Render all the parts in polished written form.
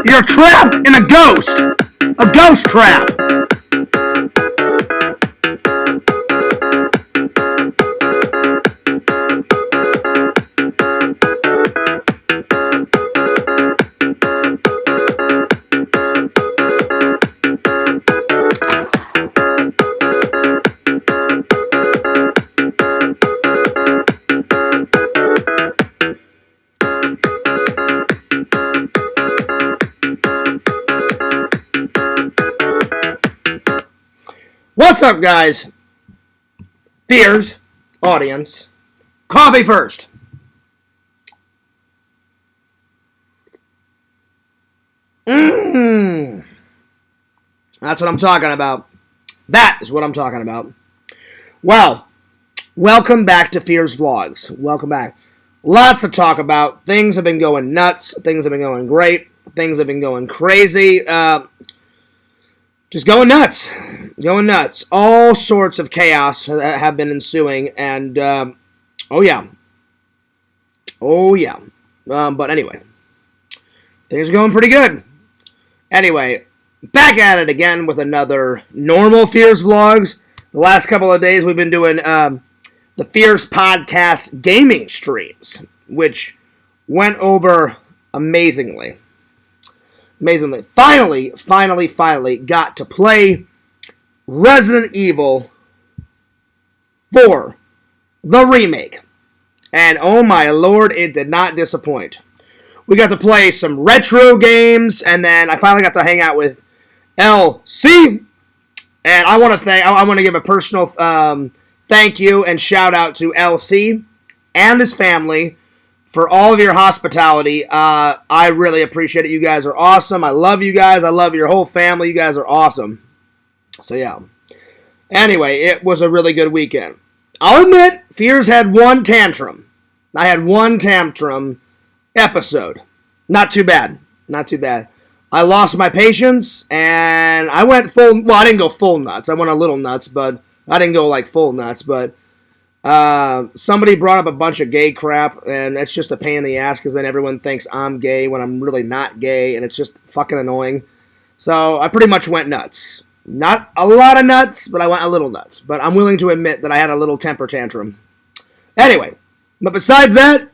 You're trapped in a ghost trap. What's up, guys? Fears, audience. Coffee first. That's what I'm talking about. That is what I'm talking about. Well, welcome back to Fears Vlogs. Welcome back. Lots to talk about. Things have been going nuts. Things have been going great. Things have been going crazy. Just going nuts. Going nuts. All sorts of chaos have been ensuing, and, oh yeah. But anyway, things are going pretty good. Anyway, back at it again with another normal Fears Vlogs. The last couple of days we've been doing, the Fierce Podcast gaming streams, which went over amazingly. Finally got to play Resident Evil 4, the remake. And oh my lord, it did not disappoint. We got to play some retro games, and then I finally got to hang out with LC. And I want to give a personal thank you and shout out to LC and his family for all of your hospitality. I really appreciate it. You guys are awesome. I love you guys. I love your whole family. You guys are awesome. So, yeah. Anyway, it was a really good weekend. I'll admit, Fears had one tantrum. I had one tantrum episode. Not too bad. Not too bad. I lost my patience, and I went full... Well, I didn't go full nuts. I went a little nuts, but I didn't go, like, full nuts, but... somebody brought up a bunch of gay crap, and it's just a pain in the ass, because then everyone thinks I'm gay when I'm really not gay, and it's just fucking annoying. So, I pretty much went nuts. Not a lot of nuts, but I went a little nuts. But I'm willing to admit that I had a little temper tantrum. Anyway, but besides that,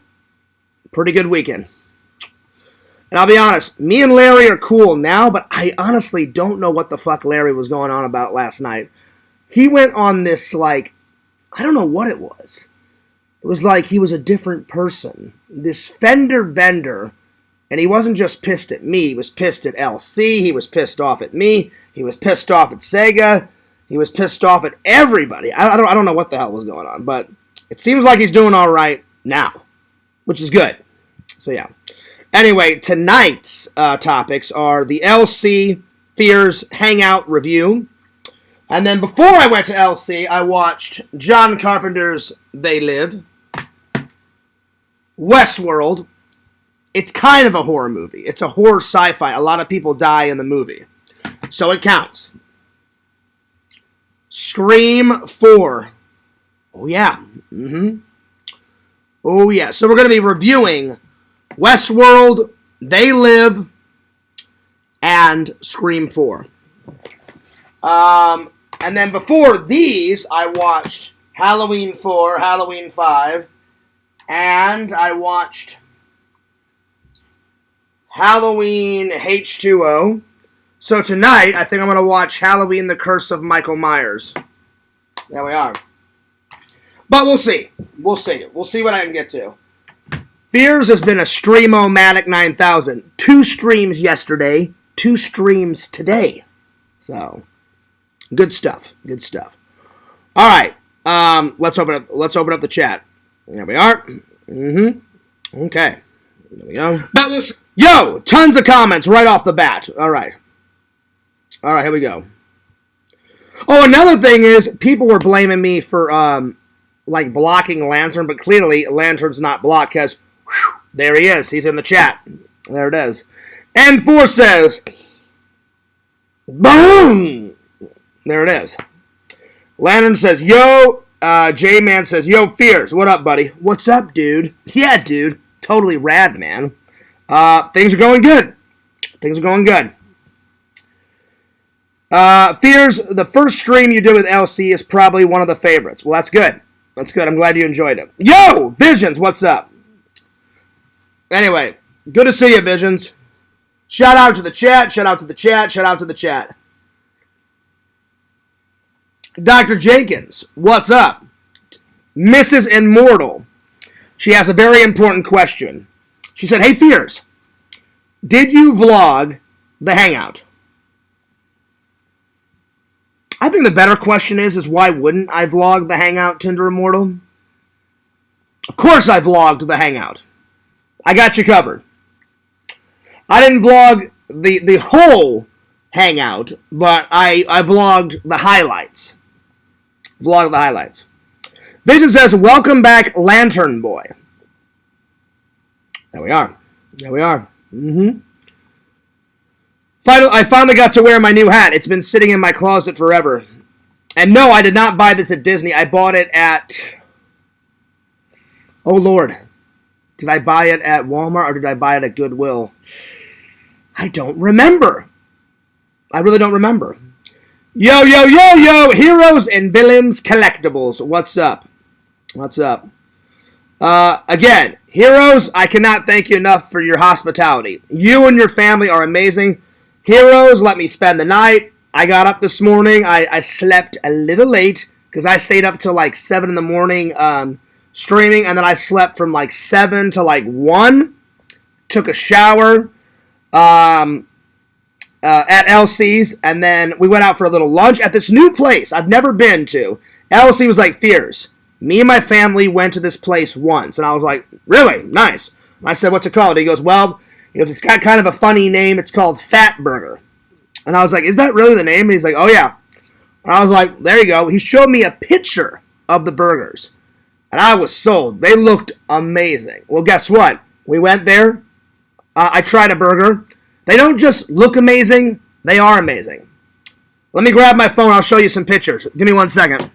pretty good weekend. And I'll be honest, me and Larry are cool now, but I honestly don't know what the fuck Larry was going on about last night. He went on this, like, I don't know what it was. It was like he was a different person. This fender bender. And he wasn't just pissed at me. He was pissed at LC. He was pissed off at me. He was pissed off at Sega. He was pissed off at everybody. I don't know what the hell was going on. But it seems like he's doing all right now. Which is good. So yeah. Anyway, tonight's topics are the LC Fears Hangout Review. And then before I went to LC, I watched John Carpenter's They Live, Westworld. It's kind of a horror movie. It's a horror sci-fi. A lot of people die in the movie. So it counts. Scream 4. Oh, yeah. Oh, yeah. So we're going to be reviewing Westworld, They Live, and Scream 4. And then before these, I watched Halloween 4, Halloween 5, and I watched Halloween H2O. So tonight, I think I'm going to watch Halloween The Curse of Michael Myers. There we are. But we'll see. We'll see. We'll see what I can get to. Fears has been a Stream-O-Matic 9000. 2 streams yesterday, 2 streams today. So, good stuff. Good stuff. All right. Let's open up the chat. There we are. Okay. There we go. Yo, tons of comments right off the bat. All right. All right, here we go. Oh, another thing is, people were blaming me for, like, blocking Lantern, but clearly Lantern's not blocked, because, there he is. He's in the chat. There it is. N4 says, boom! There it is. Lantern says, yo. J-Man says, yo, Fears, what up, buddy? What's up, dude? Yeah, dude. Totally rad, man. Things are going good. Things are going good. Fears, the first stream you did with LC is probably one of the favorites. Well, that's good. That's good. I'm glad you enjoyed it. Yo, Visions, what's up? Anyway, good to see you, Visions. Shout out to the chat. Shout out to the chat. Shout out to the chat. Dr. Jenkins, what's up? Mrs. Immortal. She has a very important question. She said, hey, Fears, did you vlog the Hangout? I think the better question is why wouldn't I vlog the Hangout, Tinder Immortal? Of course I vlogged the Hangout. I got you covered. I didn't vlog the whole Hangout, but I vlogged the highlights. Vlog the highlights. Vision says, welcome back, Lantern Boy. There we are. There we are. I finally got to wear my new hat. It's been sitting in my closet forever. And no, I did not buy this at Disney. I bought it at... Oh, Lord. Did I buy it at Walmart or did I buy it at Goodwill? I don't remember. I really don't remember. Yo, yo, yo, yo. Heroes and Villains Collectibles. What's up? What's up? Again, Heroes, I cannot thank you enough for your hospitality. You and your family are amazing. Heroes, let me spend the night. I got up this morning. I slept a little late because I stayed up till like 7 in the morning streaming, and then I slept from like 7 to like 1. Took a shower at LC's, and then we went out for a little lunch at this new place I've never been to. LC was like, Fears, me and my family went to this place once. And I was like, really? Nice. I said, what's it called? He goes, well... it's got kind of a funny name. It's called Fat Burger. And I was like, is that really the name? And he's like, oh, yeah. And I was like, there you go. He showed me a picture of the burgers. And I was sold. They looked amazing. Well, guess what? We went there. I tried a burger. They don't just look amazing. They are amazing. Let me grab my phone. I'll show you some pictures. Give me 1 second.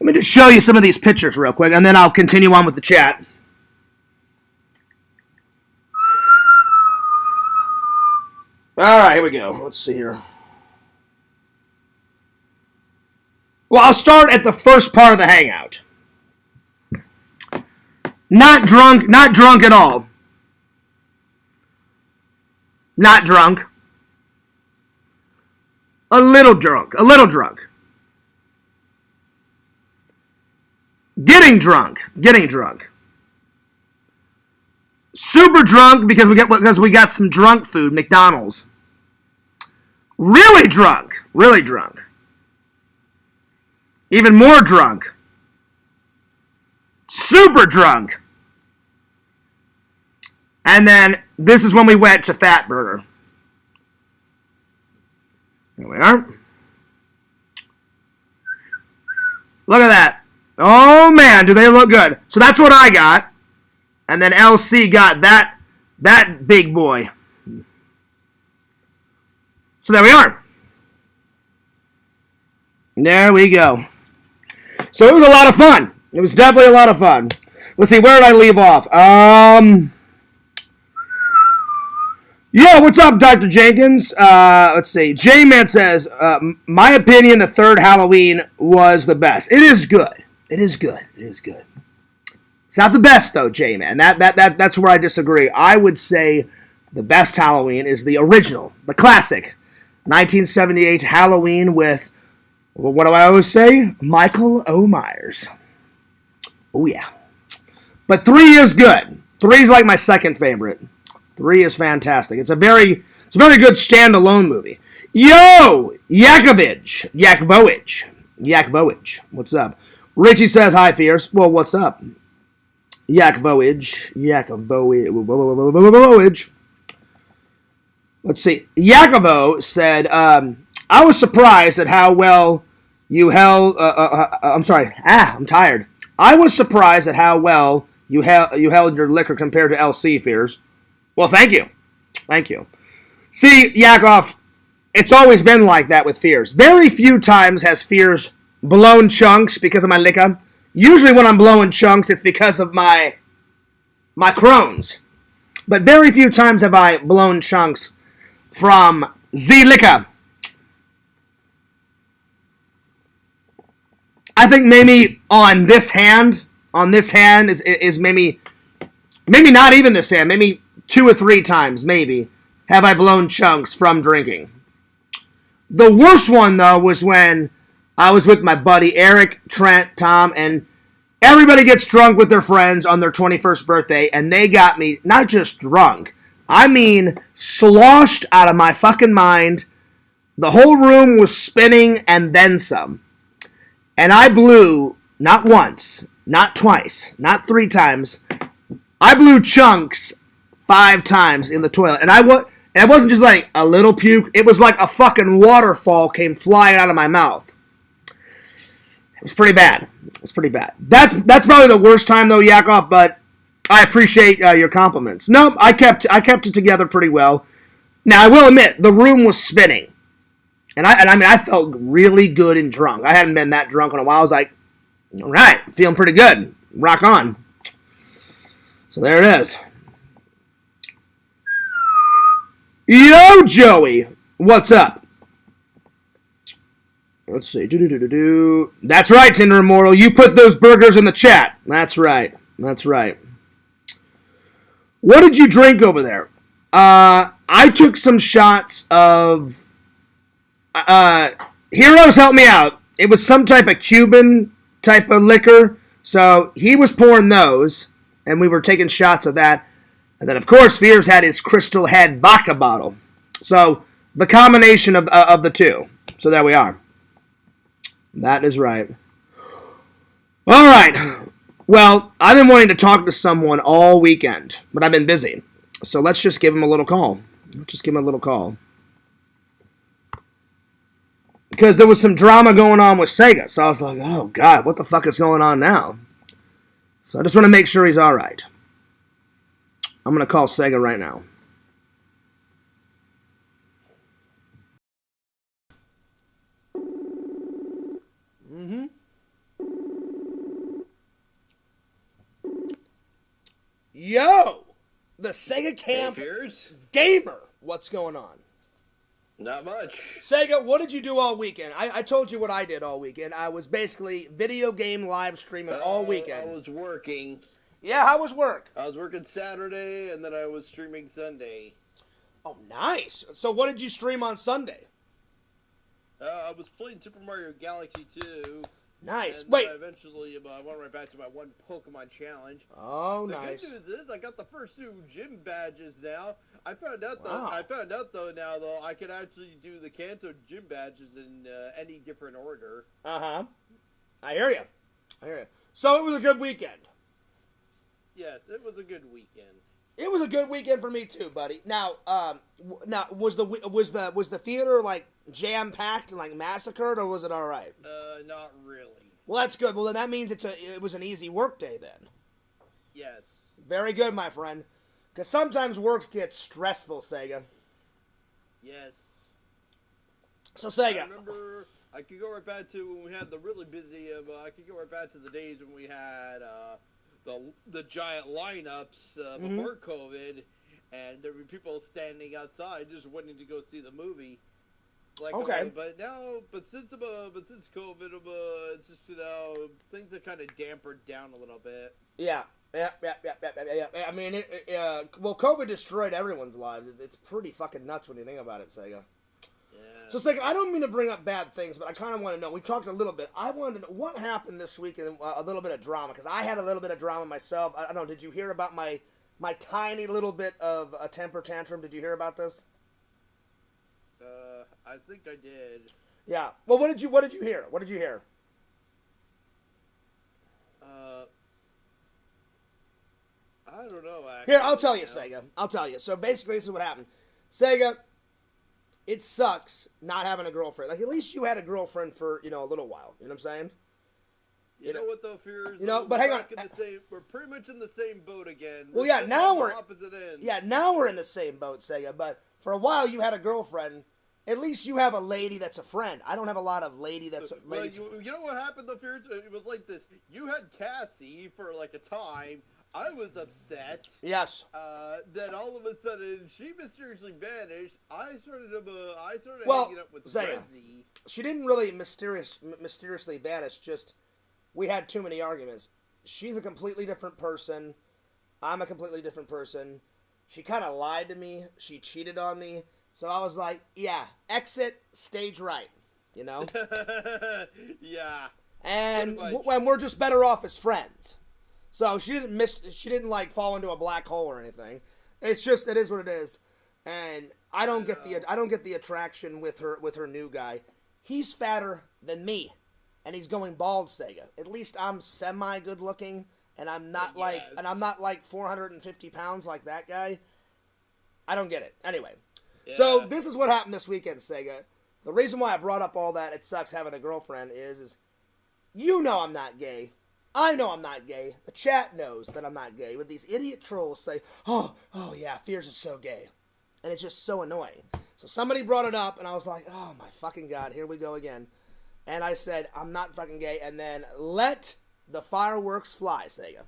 Let me just show you some of these pictures real quick, and then I'll continue on with the chat. All right, here we go. Let's see here. Well, I'll start at the first part of the Hangout. Not drunk at all. Not drunk. A little drunk. Getting drunk. Super drunk because we got some drunk food, McDonald's. Really drunk. Even more drunk. Super drunk. And then this is when we went to Fat Burger. There we are. Look at that. Oh, man, do they look good. So that's what I got. And then LC got that big boy. So there we are. There we go. So it was a lot of fun. It was definitely a lot of fun. Let's see, where did I leave off? Yeah, what's up, Dr. Jenkins? Let's see. J-Man says, my opinion, the third Halloween was the best. It is good. It's not the best, though, J-Man. That's where I disagree. I would say the best Halloween is the original, the classic, 1978 Halloween with, what do I always say? Michael O. Myers. Oh, yeah. But 3 is good. 3 is like my second favorite. 3 is fantastic. It's a very good standalone movie. Yo! Yakvovich. What's up? Richie says, hi, Fears. Well, what's up? Yakvovich. Let's see. Yakovo said, I was surprised at how well you held... I'm sorry. I'm tired. I was surprised at how well you held your liquor compared to LC, Fears. Well, thank you. See, Yakov, it's always been like that with Fears. Very few times has Fears blown chunks because of my liquor. Usually when I'm blowing chunks, it's because of my Crohn's. But very few times have I blown chunks from the liquor. I think maybe on this hand is maybe not even this hand, maybe 2 or 3 times, maybe, have I blown chunks from drinking. The worst one, though, was when I was with my buddy Eric, Trent, Tom, and everybody gets drunk with their friends on their 21st birthday, and they got me not just drunk, I mean sloshed out of my fucking mind. The whole room was spinning and then some. And I blew, not once, not twice, not 3 times, I blew chunks 5 times in the toilet. And it wasn't just like a little puke, it was like a fucking waterfall came flying out of my mouth. It was pretty bad. That's probably the worst time though, Yakov, but I appreciate your compliments. No, I kept it together pretty well. Now, I will admit, the room was spinning. And I felt really good and drunk. I hadn't been that drunk in a while. I was like, all right, feeling pretty good. Rock on. So there it is. Yo, Joey. What's up? Let's see. That's right, Tinder Immortal. You put those burgers in the chat. That's right. What did you drink over there? I took some shots of... Heroes, help me out. It was some type of Cuban type of liquor. So he was pouring those, and we were taking shots of that. And then, of course, Fears had his Crystal Head vodka bottle. So the combination of the two. So there we are. That is right. All right. Well, I've been wanting to talk to someone all weekend, but I've been busy. So let's just give him a little call. Because there was some drama going on with Sega. So I was like, oh, God, what the fuck is going on now? So I just want to make sure he's all right. I'm going to call Sega right now. Yo! The Sega Camp Gamer! What's going on? Not much. Sega, what did you do all weekend? I told you what I did all weekend. I was basically video game live streaming all weekend. I was working. Yeah, how was work? I was working Saturday, and then I was streaming Sunday. Oh, nice. So what did you stream on Sunday? I was playing Super Mario Galaxy 2. Nice. And Wait. Eventually, I went right back to my one Pokemon challenge. Oh, nice. The good news is I got the first 2 gym badges now. I found out though. Wow. I found out though now though I could actually do the Kanto gym badges in any different order. I hear you. So it was a good weekend. Yes, it was a good weekend. It was a good weekend for me too, buddy. Now, was the theater like jam packed and like massacred, or was it all right? Not really. Well, that's good. Well, then that means it was an easy work day then. Yes. Very good, my friend. Because sometimes work gets stressful, Sega. Yes. So Sega. I remember I could go right back to when we had the really busy. I could go right back to the days when we had the giant lineups before COVID, and there were people standing outside just waiting to go see the movie. Like, okay. But since COVID, it's just things have kind of dampered down a little bit. Yeah. I mean, well, COVID destroyed everyone's lives. It's pretty fucking nuts when you think about it, Sega. Yeah. So, Sega, I don't mean to bring up bad things, but I kind of want to know. We talked a little bit. I wanted to know what happened this week in a little bit of drama, because I had a little bit of drama myself. I don't know, did you hear about my tiny little bit of a temper tantrum? Did you hear about this? I think I did. Yeah. Well, what did you hear? What did you hear? I don't know, actually. Here, I'll tell you, Sega. I'll tell you. So basically, this is what happened. Sega, it sucks not having a girlfriend. Like, at least you had a girlfriend for, a little while. You know what I'm saying? You know what, though, Fears? But hang on. We're pretty much in the same boat again. Well, yeah, now we're... opposite ends. Yeah, now we're in the same boat, Sega. But for a while, you had a girlfriend, at least you have a lady that's a friend. I don't have a lot of lady that's well, ladies. you know what happened, The Fears? It was like this. You had Cassie for like a time. I was upset. Yes. Then all of a sudden, she mysteriously vanished. I started hanging up with Rezzy. She didn't really mysteriously vanish. Just we had too many arguments. She's a completely different person. I'm a completely different person. She kind of lied to me. She cheated on me. So I was like, yeah, exit stage right. You know? Yeah. And when we're just better off as friends. So she didn't like fall into a black hole or anything. It's just, it is what it is. And I don't get the attraction with her new guy. He's fatter than me. And he's going bald, Sega. At least I'm semi good looking, and I'm not like 450 pounds like that guy. I don't get it. Anyway. Yeah. So this is what happened this weekend, Sega. The reason why I brought up all that, it sucks having a girlfriend, is you know I'm not gay. I know I'm not gay. The chat knows that I'm not gay. With these idiot trolls say, oh yeah, Fears is so gay. And it's just so annoying. So somebody brought it up, and I was like, oh my fucking God, here we go again. And I said, I'm not fucking gay. And then let the fireworks fly, Sega.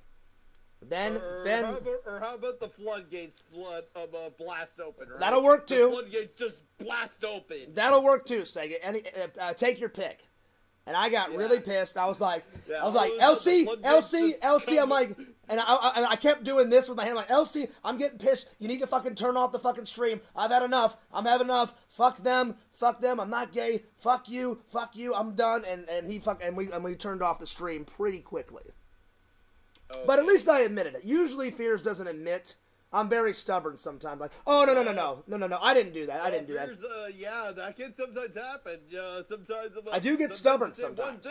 Then how about the floodgates blast open, right? That'll work too. The floodgates just blast open. That'll work too, Sega. Take your pick. And I got really pissed. I was like, Elsie. I'm like, and I kept doing this with my hand. I'm like, Elsie, I'm getting pissed. You need to fucking turn off the fucking stream. I've had enough. I'm having enough. Fuck them. I'm not gay. Fuck you. I'm done. And we turned off the stream pretty quickly. Okay. But at least I admitted it. Usually Fears doesn't admit. I'm very stubborn sometimes. Like, oh, no. I didn't do that. Yeah, that can sometimes happen. Sometimes I do get stubborn sometimes.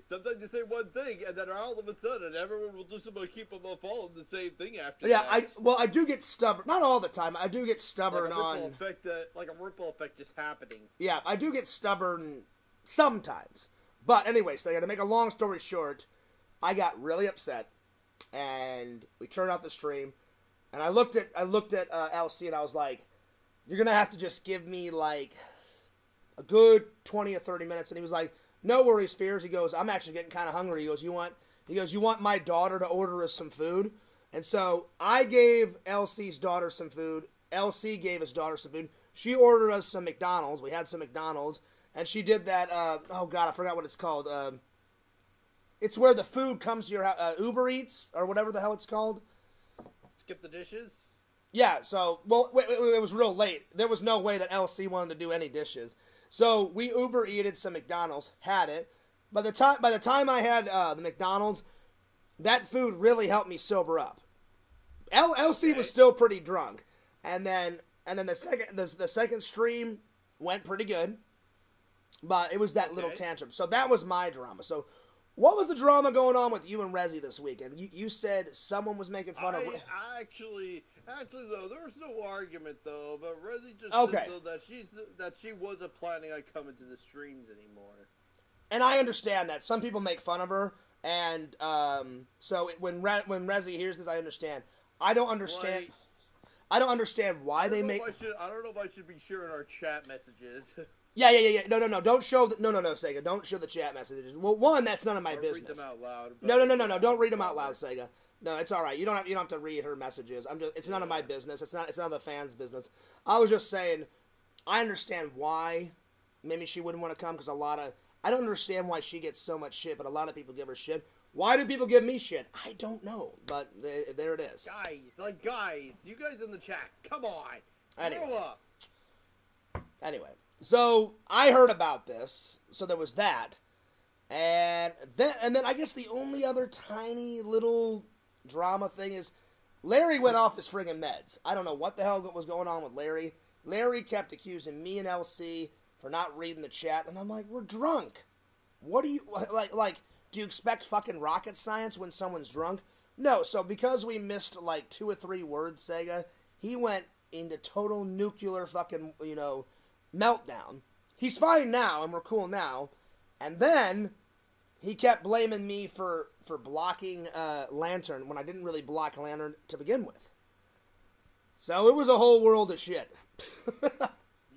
Sometimes you say one thing, and then all of a sudden, everyone will just keep them following the same thing after that. Yeah, I do get stubborn. Not all the time. I do get stubborn like a ripple effect just happening. Yeah, I do get stubborn sometimes. But anyway, so to make a long story short, I got really upset, and we turned off the stream. And I looked at LC and I was like, you're going to have to just give me like a good 20 or 30 minutes. And he was like, no worries, Fears. He goes, I'm actually getting kind of hungry. He goes, you want my daughter to order us some food? And so I gave LC's daughter some food. LC gave his daughter some food. She ordered us some McDonald's. We had some McDonald's. And she did that, oh God, I forgot what it's called. It's where the food comes to your house, Uber Eats or whatever the hell it's called. Skip the dishes? Yeah, so, it was real late. There was no way that LC wanted to do any dishes. So, we Uber Eated some McDonald's, had it. By the time I had the McDonald's, that food really helped me sober up. LC was still pretty drunk. And then the second stream went pretty good. But it was that little tantrum. So, that was my drama. So, what was the drama going on with you and Rezzy this weekend? You said someone was making fun of... Actually, though, there was no argument, though. But Rezzy just said, though, that she wasn't planning on coming to the streams anymore. And I understand that. Some people make fun of her. And so when Rezzy hears this, I understand. I don't understand... I don't understand why they make... I don't know if I should be sharing our chat messages. Yeah. No. Don't show no, Sega. Don't show the chat messages. Well, one, that's none of my business. Read them out loud. No. Don't read them out loud, Sega. No, it's all right. You don't have to read her messages. It's none of my business. It's none of the fans' business. I was just saying, I understand why maybe she wouldn't want to come because I don't understand why she gets so much shit, but a lot of people give her shit. Why do people give me shit? I don't know, but there it is. Guys, you guys in the chat, come on, grow up. Anyway. So, I heard about this, so there was that, and then I guess the only other tiny little drama thing is, Larry went off his friggin' meds. I don't know what the hell was going on with Larry. Larry kept accusing me and LC for not reading the chat, and I'm like, we're drunk. What do you, like, do you expect fucking rocket science when someone's drunk? No, so because we missed like 2 or 3 words, Sega, he went into total nuclear fucking, meltdown. He's fine now, and we're cool now. And then he kept blaming me for blocking Lantern when I didn't really block Lantern to begin with. So it was a whole world of shit.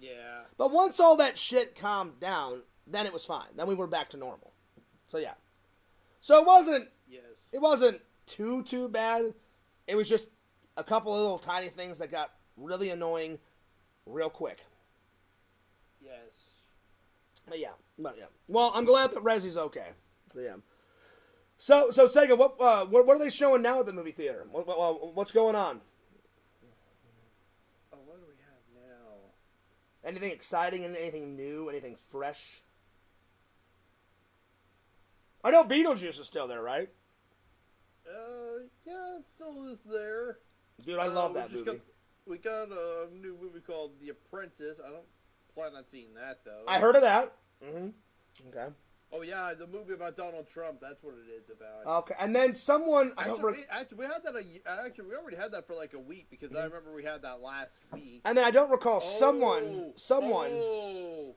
Yeah. But once all that shit calmed down, then it was fine. Then we were back to normal. So yeah. So it wasn't too bad. It was just a couple of little tiny things that got really annoying real quick. Yes. But yeah. Well, I'm glad that Rezzy's okay. So yeah. So Sega, what are they showing now at the movie theater? What's going on? Oh, what do we have now? Anything exciting? Anything new? Anything fresh? I know Beetlejuice is still there, right? Yeah, it still is there. Dude, I love that movie. We got a new movie called The Apprentice. I don't plan on seeing that, though. I heard of that. Mm-hmm. Okay. Oh, yeah, the movie about Donald Trump. That's what it is about. Okay, and then someone... we had that... we already had that for like a week, because I remember we had that last week. And then I don't recall someone... Oh!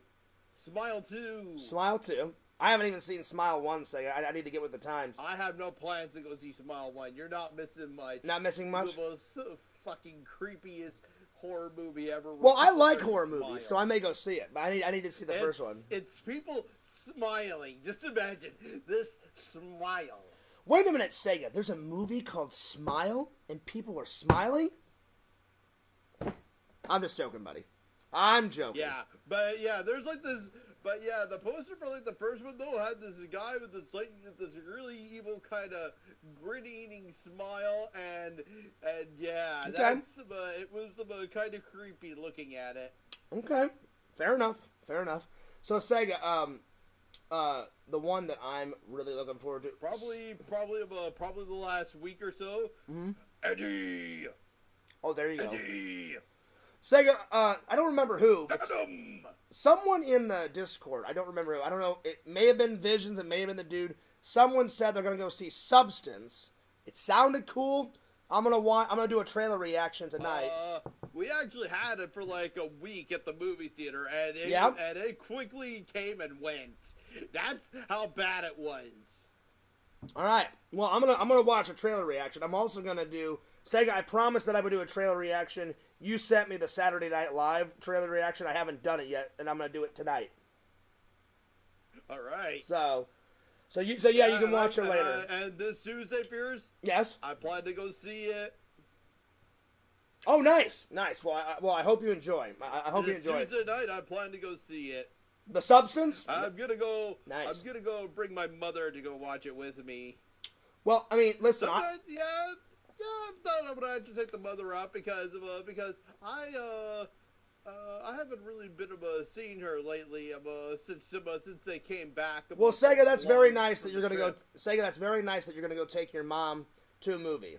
Smile 2. Smile 2. I haven't even seen Smile 1, so I need to get with the times. I have no plans to go see Smile 1. You're not missing much. Not missing much? The most fucking creepiest horror movie ever. Well, I like horror movies, so I may go see it. But I need to see the first one. It's people smiling. Just imagine this smile. Wait a minute, Sega. There's a movie called Smile, and people are smiling? I'm just joking, buddy. I'm joking. Yeah, but yeah, there's like this... But yeah, the poster for like the first one though had this guy with this really evil kind of grin-eating smile, and yeah, okay. It was kind of creepy looking at it. Okay, fair enough. So Sega, the one that I'm really looking forward to, probably the last week or so. Mm-hmm. Eddie. Oh, there you go. Eddie. Sega, I don't remember who, but someone in the Discord, I don't remember who, I don't know, it may have been Visions, it may have been the dude, someone said they're going to go see Substance. It sounded cool. I'm gonna do a trailer reaction tonight. We actually had it for like a week at the movie theater, and it quickly came and went. That's how bad it was. All right. Well, I'm gonna watch a trailer reaction. I'm also gonna do Sega. I promised that I would do a trailer reaction. You sent me the Saturday Night Live trailer reaction. I haven't done it yet, and I'm gonna do it tonight. All right. So you can watch it later. And this Tuesday, Fears? Yes. I plan to go see it. Oh, nice. Well, I hope you enjoy. I hope you enjoy. Tuesday night, I plan to go see it. The Substance? I'm gonna go. Nice. I'm gonna go bring my mother to go watch it with me. Well, I mean, listen. I thought I'm gonna have to take the mother out because I haven't really been seeing her lately since they came back. Well, Sega, that's very nice that you're gonna go. Sega, that's very nice that you're gonna go take your mom to a movie.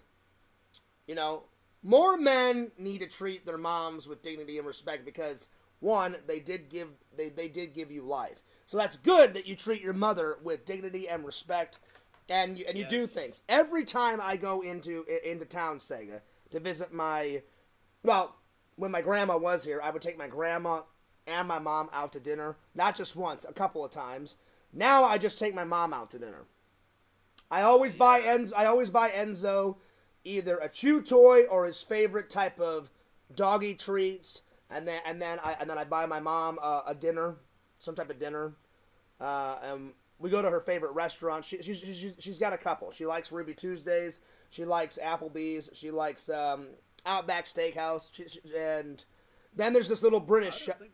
You know, more men need to treat their moms with dignity and respect because one, they did give you life. So that's good that you treat your mother with dignity and respect. And you yes. do things. Every time I go into town, Sega, to visit when my grandma was here, I would take my grandma and my mom out to dinner. Not just once, a couple of times. Now I just take my mom out to dinner. I always buy Enzo either a chew toy or his favorite type of doggy treats, and then I buy my mom a dinner, some type of dinner. We go to her favorite restaurant. She's got a couple. She likes Ruby Tuesdays. She likes Applebee's. She likes Outback Steakhouse. And then there's this little British. I don't think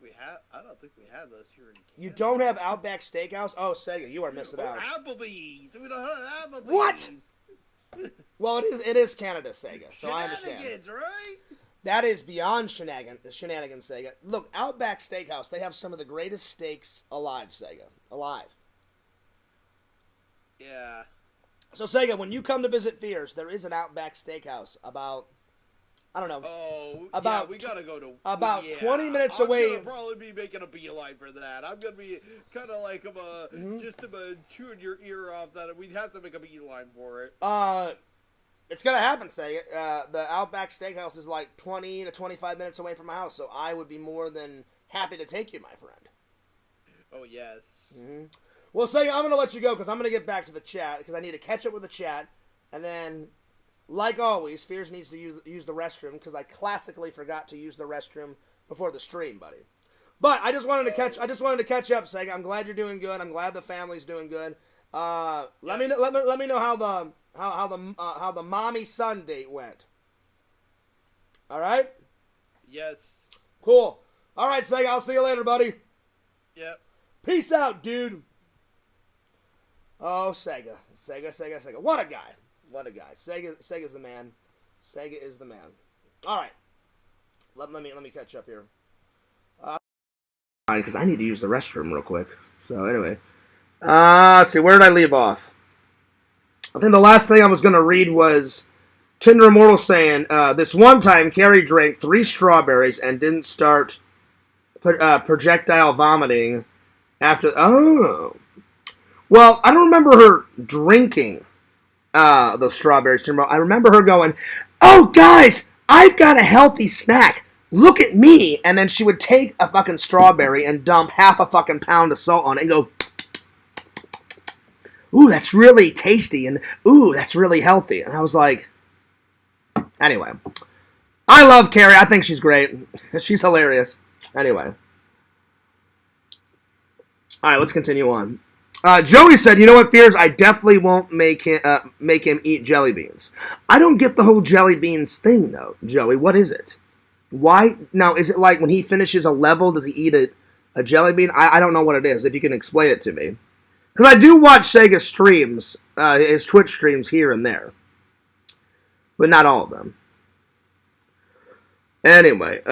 we have those here in Canada. You don't have Outback Steakhouse? Oh, Sega, you are missing out. Applebee's. We don't have Applebee's. What? Well, it is Canada, Sega. So I understand. Right? That is beyond shenanigans, Sega. Look, Outback Steakhouse. They have some of the greatest steaks alive, Sega. Alive. Yeah. So, Sega, when you come to visit Thiis, there is an Outback Steakhouse about, I don't know. Oh, we gotta go to... About 20 minutes away. I'm gonna probably be making a beeline for that. I'm gonna be kind of like, just chewing your ear off that we'd have to make a beeline for it. It's gonna happen, Sega. The Outback Steakhouse is like 20 to 25 minutes away from my house, so I would be more than happy to take you, my friend. Oh, yes. Mm-hmm. Well, Sega, I'm going to let you go because I'm going to get back to the chat because I need to catch up with the chat. And then, like always, Fears needs to use the restroom because I classically forgot to use the restroom before the stream, buddy. But I just wanted to catch up, Sega. I'm glad you're doing good. I'm glad the family's doing good. Let me know how the mommy son date went. All right. Yes. Cool. All right, Sega. I'll see you later, buddy. Yep. Peace out, dude. Oh, Sega. What a guy. Sega's the man. Sega is the man. All right. Let me catch up here. Because I need to use the restroom real quick. So anyway, let's see. Where did I leave off? I think the last thing I was going to read was Tinder Immortal saying, this one time Carrie drank 3 strawberries and didn't start projectile vomiting after. Oh. Well, I don't remember her drinking those strawberries. I remember her going, "Oh, guys, I've got a healthy snack. Look at me." And then she would take a fucking strawberry and dump half a fucking pound of salt on it and go, "Ooh, that's really tasty." And, "Ooh, that's really healthy." And I was like, anyway. I love Carrie. I think she's great. She's hilarious. Anyway. All right, let's continue on. Joey said, "You know what, Fears? I definitely won't make him eat jelly beans." I don't get the whole jelly beans thing, though, Joey. What is it? Why? Now, is it like when he finishes a level, does he eat a jelly bean? I don't know what it is, if you can explain it to me. Because I do watch Sega streams, his Twitch streams here and there. But not all of them. Anyway,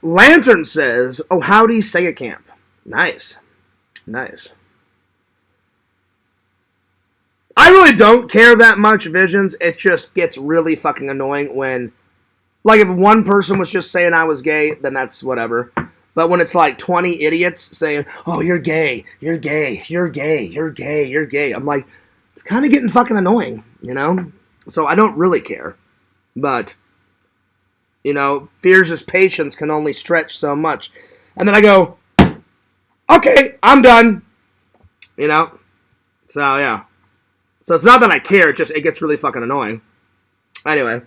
Lantern says, "Oh, howdy, Sega Camp." Nice. I really don't care that much, Visions. It just gets really fucking annoying when, like, if one person was just saying I was gay, then that's whatever. But when it's like 20 idiots saying, "Oh, you're gay, you're gay, you're gay, you're gay, you're gay," I'm like, it's kind of getting fucking annoying, you know? So I don't really care. But, you know, Fears' patience can only stretch so much. And then I go, "Okay, I'm done." You know? So, yeah. So it's not that I care, it gets really fucking annoying. Anyway.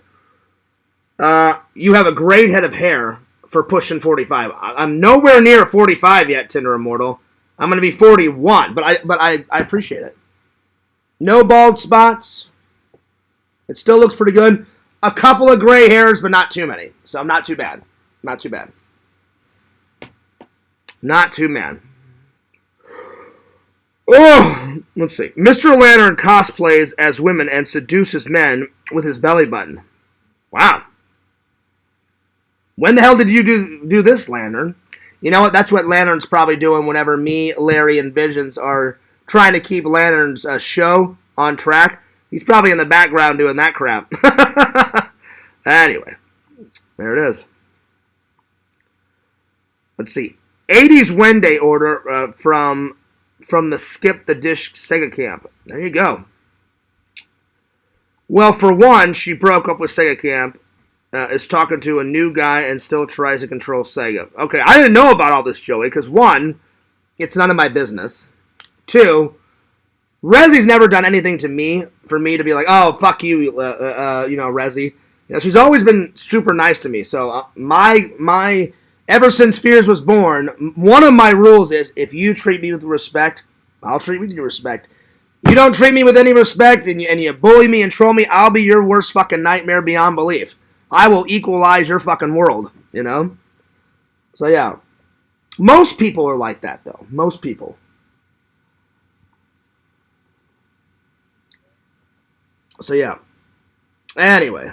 You have a great head of hair for pushing 45. I'm nowhere near 45 yet, Tinder Immortal. I'm going to be 41, but I appreciate it. No bald spots. It still looks pretty good. A couple of gray hairs, but not too many. So not too bad. Not too bad. Oh, let's see. Mr. Lantern cosplays as women and seduces men with his belly button. Wow. When the hell did you do this, Lantern? You know what? That's what Lantern's probably doing whenever me, Larry, and Visions are trying to keep Lantern's show on track. He's probably in the background doing that crap. Anyway, there it is. Let's see. 80s Wednesday order from the Skip the Dish Sega Camp. There you go. Well, for one, she broke up with Sega Camp, is talking to a new guy, and still tries to control Sega. Okay, I didn't know about all this, Joey, because one, it's none of my business. Two, Rezzy's never done anything to me for me to be like, "Oh, fuck you, you know, Rezzy." You know, she's always been super nice to me. So my ever since Fears was born, one of my rules is if you treat me with respect, I'll treat you with respect. You don't treat me with any respect and you bully me and troll me, I'll be your worst fucking nightmare beyond belief. I will equalize your fucking world, you know? So yeah. Most people are like that, though. Most people. So yeah. Anyway.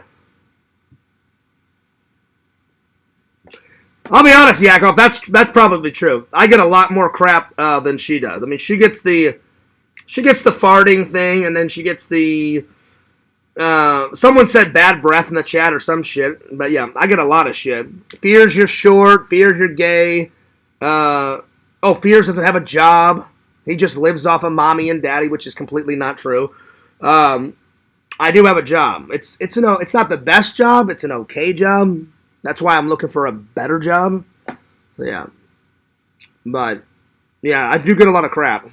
I'll be honest, Yakov, that's probably true. I get a lot more crap than she does. I mean, she gets the farting thing, and then she gets the someone said bad breath in the chat or some shit. But yeah, I get a lot of shit. Fears you're short. Fears you're gay. Fears doesn't have a job. He just lives off of mommy and daddy, which is completely not true. I do have a job. It's not the best job. It's an okay job. That's why I'm looking for a better job. So yeah. But yeah, I do get a lot of crap.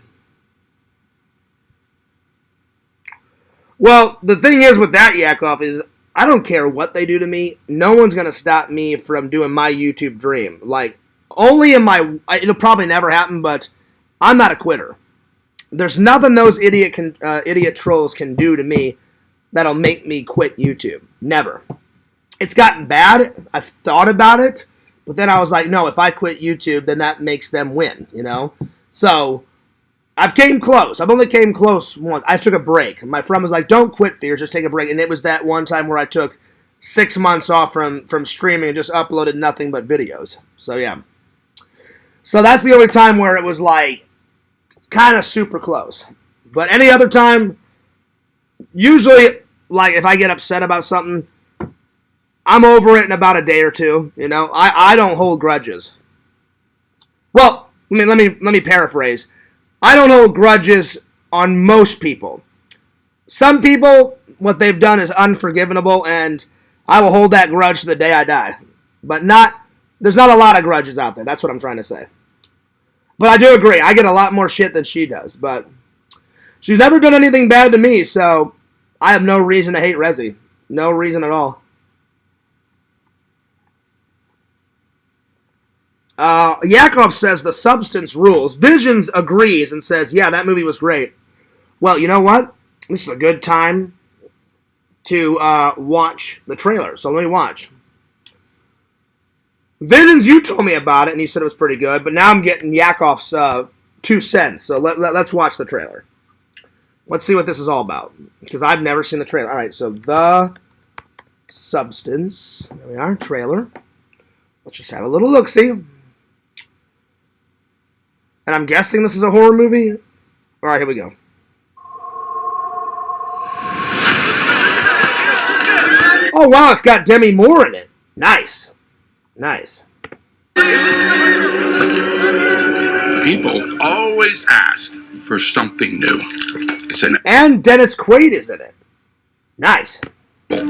Well, the thing is with that, Yakov, is I don't care what they do to me. No one's going to stop me from doing my YouTube dream. Like, only in my, it'll probably never happen, but I'm not a quitter. There's nothing those idiot trolls can do to me that'll make me quit YouTube. Never. It's gotten bad. I've thought about it, but then I was like, no, if I quit YouTube, then that makes them win, you know? So I've came close. I've only came close once. I took a break. My friend was like, don't quit, Fears, just take a break. And it was that one time where I took 6 months off from streaming and just uploaded nothing but videos. So yeah. So that's the only time where it was like kind of super close. But any other time, usually, like if I get upset about something, I'm over it in about a day or two. You know, I don't hold grudges. Well, let me paraphrase. I don't hold grudges on most people. Some people, what they've done is unforgivable, and I will hold that grudge to the day I die. But there's not a lot of grudges out there. That's what I'm trying to say. But I do agree. I get a lot more shit than she does. But she's never done anything bad to me, so I have no reason to hate Rezi. No reason at all. Yakov says the substance rules. Visions agrees and says, yeah, that movie was great. Well, you know what? This is a good time to watch the trailer. So let me watch. Visions, you told me about it, and you said it was pretty good, but now I'm getting Yakov's 2 cents. So let's watch the trailer. Let's see what this is all about, because I've never seen the trailer. All right, so The Substance. There we are, trailer. Let's just have a little look-see. And I'm guessing this is a horror movie. All right, here we go. Oh, wow, it's got Demi Moore in it. Nice. Nice. People always ask for something new. And Dennis Quaid is in it. Nice. At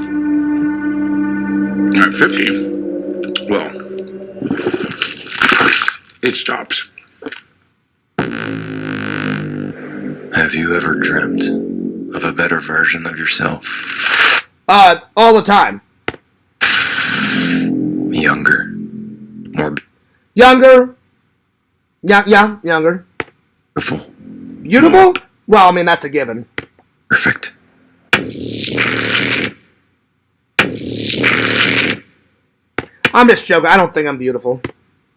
50, well, it stops. Have you ever dreamt of a better version of yourself? All the time. Younger. More Younger. Yeah, younger. beautiful. Beautiful? Well, I mean, that's a given. Perfect. I'm just joking. I don't think I'm beautiful.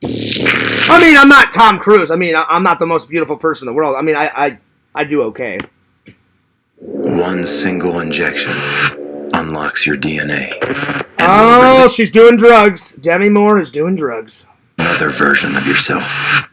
I mean, I'm not Tom Cruise. I mean, I'm not the most beautiful person in the world. I mean, I do okay. One single injection unlocks your DNA. Oh, she's doing drugs. Demi Moore is doing drugs. Another version of yourself.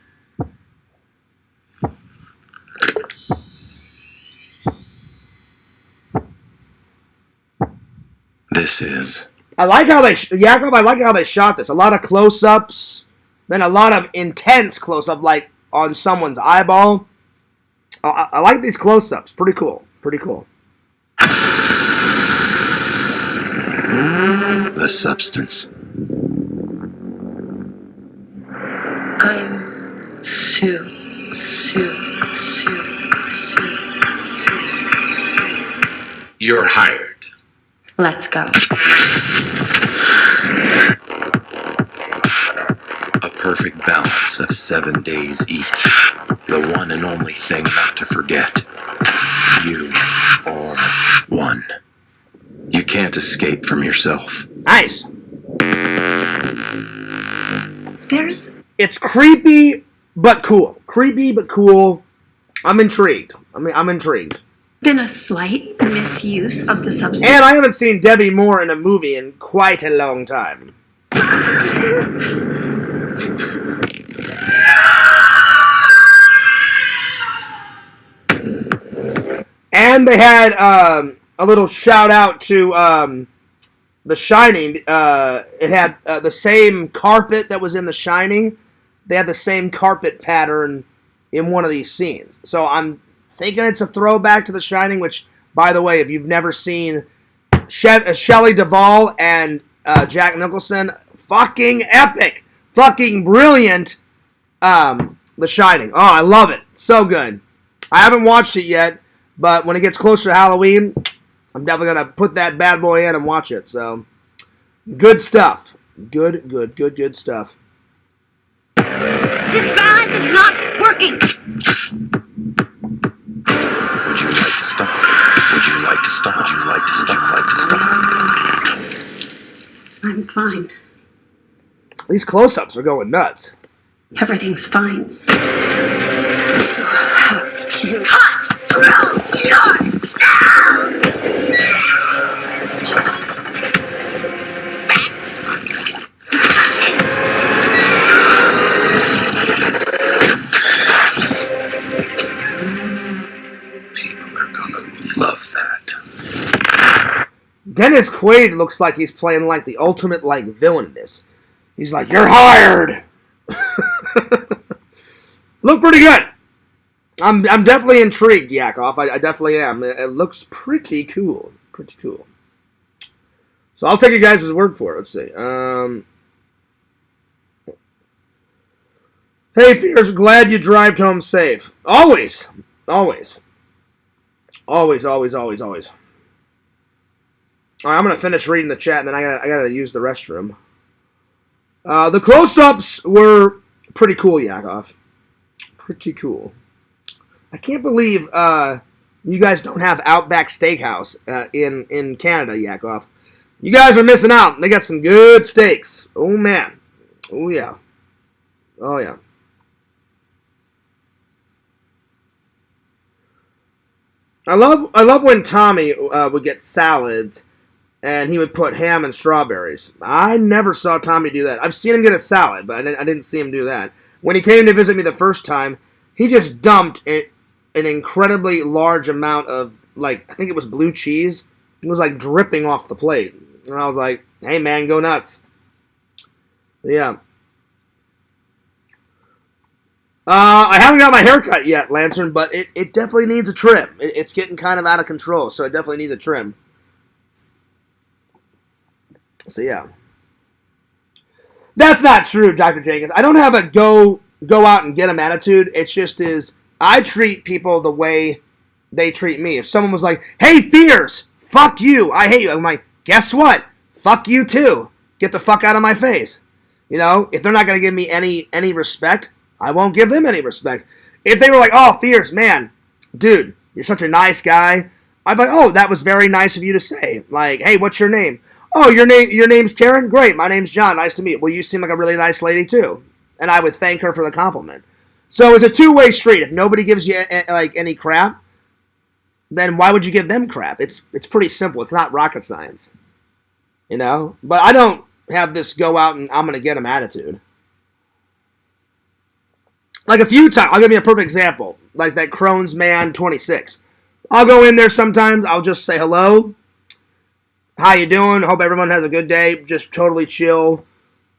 This is... I like how they shot this. A lot of close-ups, then a lot of intense close-up, like on someone's eyeball. I like these close-ups. Pretty cool. Pretty cool. The Substance. I'm Sue. You're hired. Let's go. A perfect balance of 7 days each. The one and only thing not to forget. You are one. You can't escape from yourself. Nice. It's creepy, but cool. Creepy, but cool. I'm intrigued. I'm intrigued. been a slight misuse of the substance. And I haven't seen Demi Moore in a movie in quite a long time. And they had a little shout out to The Shining. It had the same carpet that was in The Shining. They had the same carpet pattern in one of these scenes. So I'm thinking it's a throwback to The Shining, which, by the way, if you've never seen Shelley Duvall and Jack Nicholson, fucking epic, fucking brilliant, The Shining. Oh, I love it. So good. I haven't watched it yet, but when it gets closer to Halloween, I'm definitely going to put that bad boy in and watch it. So, good stuff. Good stuff. This balance is not working. Would you like to stop? Would you like to stop? Would you like to stop? Like to stop? I'm fine. These close-ups are going nuts. Everything's fine. You have to cut through yourself. People are gonna love that. Dennis Quaid looks like he's playing like the ultimate like villain in this. He's like, "You're hired." Look pretty good. I'm definitely intrigued, Yakov. I definitely am. It looks pretty cool. Pretty cool. So I'll take you guys' word for it. Let's see. Hey, Fears, glad you drived home safe. Always. Always. Always, always, always, always. All right, I'm going to finish reading the chat, and then I gotta use the restroom. The close-ups were pretty cool, Yakov. Pretty cool. I can't believe you guys don't have Outback Steakhouse in Canada, Yakov. You guys are missing out. They got some good steaks. Oh, man. Oh, yeah. Oh, yeah. I love when Tommy would get salads and he would put ham and strawberries. I never saw Tommy do that. I've seen him get a salad, but I didn't see him do that. When he came to visit me the first time, he just dumped an incredibly large amount of, like, I think it was blue cheese. It was, like, dripping off the plate. And I was like, hey, man, go nuts. Yeah. I haven't got my hair cut yet, Lantern, but it definitely needs a trim. It's getting kind of out of control, so it definitely needs a trim. So, yeah. That's not true, Dr. Jenkins. I don't have a go out and get them attitude. It just is, I treat people the way they treat me. If someone was like, hey, Fears, fuck you, I hate you. I'm like, guess what? Fuck you too. Get the fuck out of my face. You know, if they're not going to give me any respect, I won't give them any respect. If they were like, oh, Fears, man, dude, you're such a nice guy, I'd be like, oh, that was very nice of you to say. Like, hey, what's your name? Oh, your name's Karen? Great, my name's John. Nice to meet you. Well, you seem like a really nice lady, too. And I would thank her for the compliment. So it's a two-way street. If nobody gives you, like, any crap, then why would you give them crap? It's pretty simple. It's not rocket science. You know? But I don't have this go out and I'm going to get them attitude. Like a few times, I'll give you a perfect example. Like that Crohn's Man 26. I'll go in there sometimes. I'll just say hello. How you doing? Hope everyone has a good day. Just totally chill.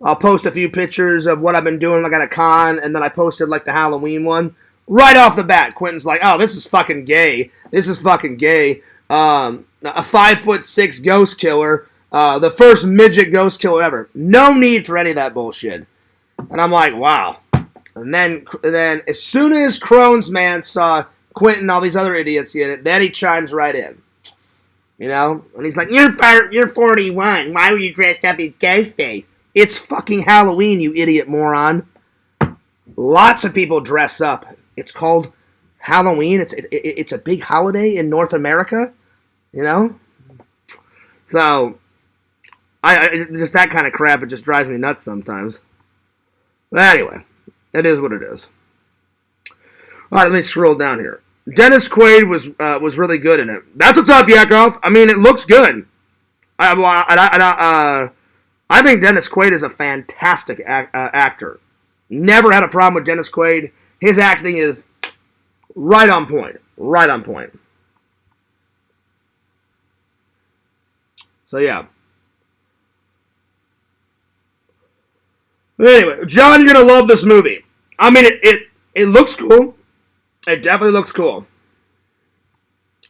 I'll post a few pictures of what I've been doing like at a con, and then I posted like the Halloween one. Right off the bat, Quentin's like, oh, this is fucking gay. This is fucking gay. A 5'6" ghost killer. The first midget ghost killer ever. No need for any of that bullshit. And I'm like, wow. And then as soon as Crohn's Man saw Quentin and all these other idiots in it, then he chimes right in. You know? And he's like, you're 41. Why were you dressed up as Ghostface? It's fucking Halloween, you idiot moron. Lots of people dress up. It's called Halloween. It's a big holiday in North America. You know? So, I just that kind of crap, it just drives me nuts sometimes. But anyway. It is what it is. All right, let me scroll down here. Dennis Quaid was really good in it. That's what's up, Yakov. I mean, it looks good. I think Dennis Quaid is a fantastic actor. Never had a problem with Dennis Quaid. His acting is right on point. Right on point. So, yeah. But anyway, John, you're going to love this movie. I mean, it looks cool. It definitely looks cool.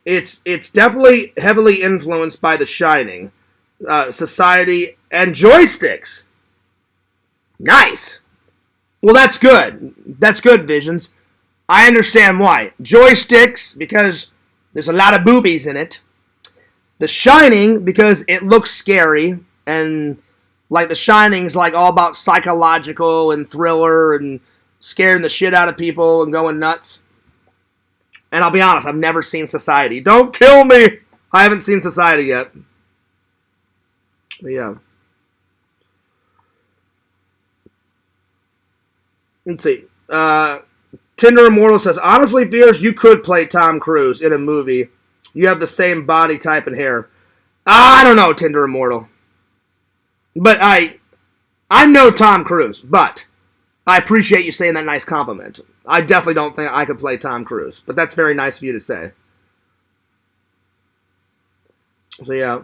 It's definitely heavily influenced by The Shining, Society, and joysticks. Nice. Well, that's good. That's good, Visions. I understand why. Joysticks, because there's a lot of boobies in it. The Shining, because it looks scary, and like The Shining's like all about psychological and thriller and scaring the shit out of people and going nuts. And I'll be honest, I've never seen Society. Don't kill me! I haven't seen Society yet. But yeah. Let's see. Tinder Immortal says, honestly, Fears, you could play Tom Cruise in a movie. You have the same body type and hair. I don't know, Tinder Immortal. But I know Tom Cruise, but I appreciate you saying that nice compliment. I definitely don't think I could play Tom Cruise, but that's very nice of you to say. So, yeah.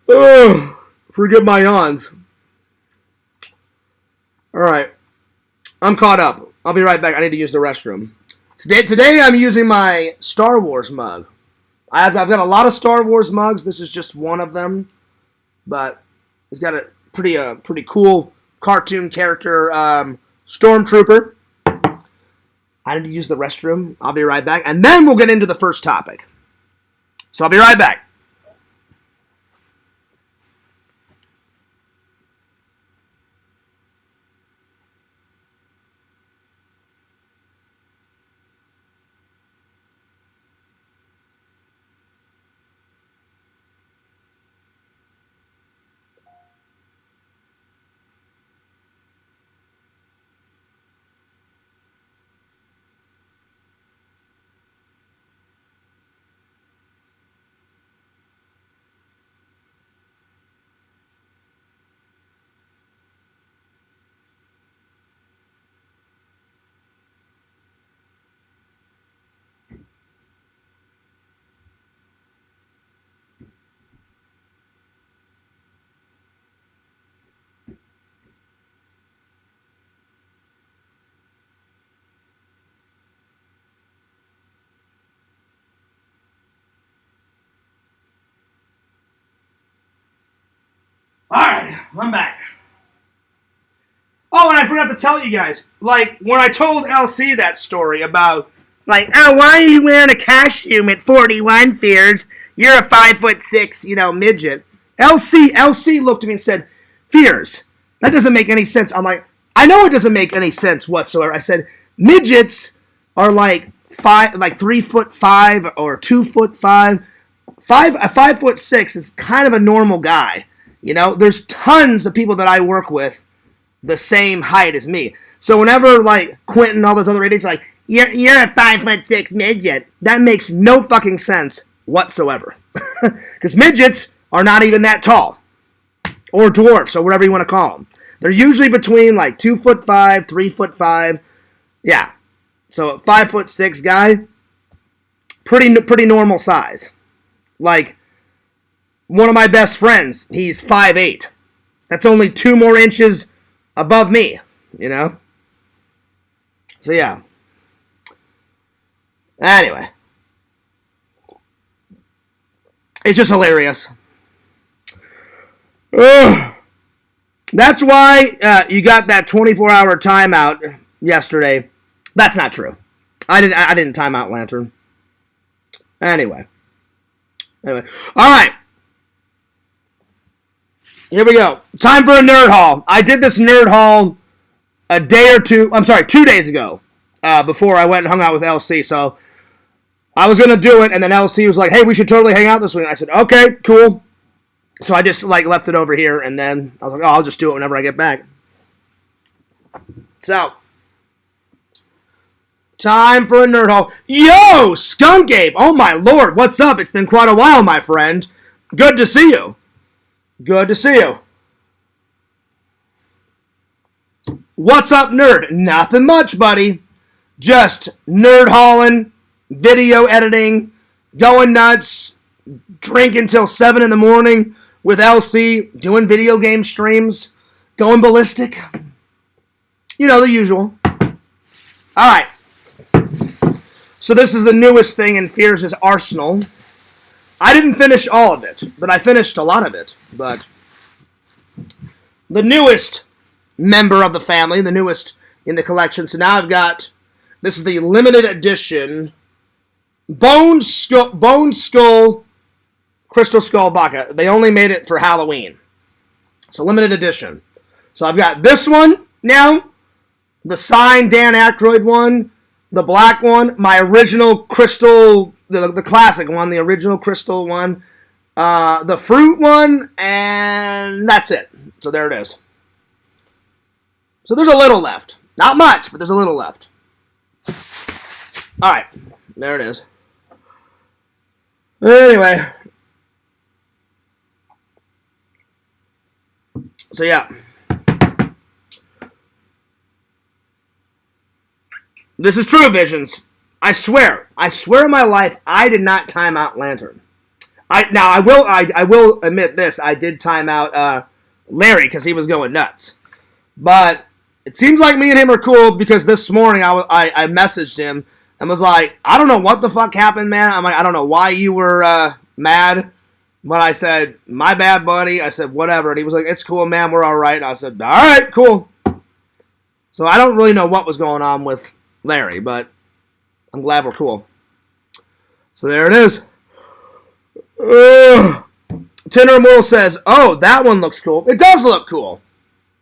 Ugh, forgive my yawns. Alright. I'm caught up. I'll be right back. I need to use the restroom. Today I'm using my Star Wars mug. I've got a lot of Star Wars mugs. This is just one of them. But it's got a pretty cool cartoon character stormtrooper. I need to use the restroom. I'll be right back. And then we'll get into the first topic. So I'll be right back. Alright, I'm back. Oh, and I forgot to tell you guys, like, when I told LC that story about, like, oh, why are you wearing a costume at 41, Fears? You're a 5'6", midget. LC looked at me and said, Fears, that doesn't make any sense. I'm like, I know it doesn't make any sense whatsoever. I said, midgets are like 3'5" or 2'5". A 5'6" is kind of a normal guy. There's tons of people that I work with the same height as me. So whenever, like, Quentin and all those other idiots like, you're a 5'6" midget, that makes no fucking sense whatsoever. Because midgets are not even that tall. Or dwarfs, or whatever you want to call them. They're usually between, like, 2'5", 3'5". Yeah. So a 5'6" guy, pretty normal size. Like, one of my best friends, he's 5'8". That's only 2 more inches above me, So, yeah. Anyway. It's just hilarious. Ugh. That's why you got that 24-hour timeout yesterday. That's not true. I didn't time out Lantern. Anyway. All right. Here we go. Time for a nerd haul. I did this nerd haul 2 days ago, before I went and hung out with LC. So I was going to do it, and then LC was like, hey, we should totally hang out this week. And I said, okay, cool. So I just, like, left it over here, and then I was like, oh, I'll just do it whenever I get back. So, time for a nerd haul. Yo, Skunk Ape! Oh, my lord, what's up? It's been quite a while, my friend. Good to see you. Good to see you. What's up, nerd? Nothing much, buddy. Just nerd hauling, video editing, going nuts, drinking till 7 in the morning with LC, doing video game streams, going ballistic. The usual. Alright. So this is the newest thing in Fears' arsenal. I didn't finish all of it, but I finished a lot of it. But the newest member of the family, the newest in the collection. So now I've got, this is the limited edition Bone Skull Crystal Skull Vodka. They only made it for Halloween. It's a limited edition. So I've got this one, Now, the signed Dan Aykroyd one, the black one, my original crystal, the classic one, the original crystal one, the fruit one, and that's it. So there it is. So there's a little left. Not much, but there's a little left. All right, there it is. Anyway. So yeah. This is true, Visions. I swear in my life, I did not time out Lantern. I will admit this. I did time out Larry because he was going nuts. But it seems like me and him are cool because this morning I messaged him and was like, I don't know what the fuck happened, man. I'm like, I don't know why you were mad. But I said, my bad, buddy. I said, whatever. And he was like, it's cool, man. We're all right. And I said, all right, cool. So I don't really know what was going on with Larry, but I'm glad we're cool. So there it is. Tinder Mool says, oh, that one looks cool. It does look cool.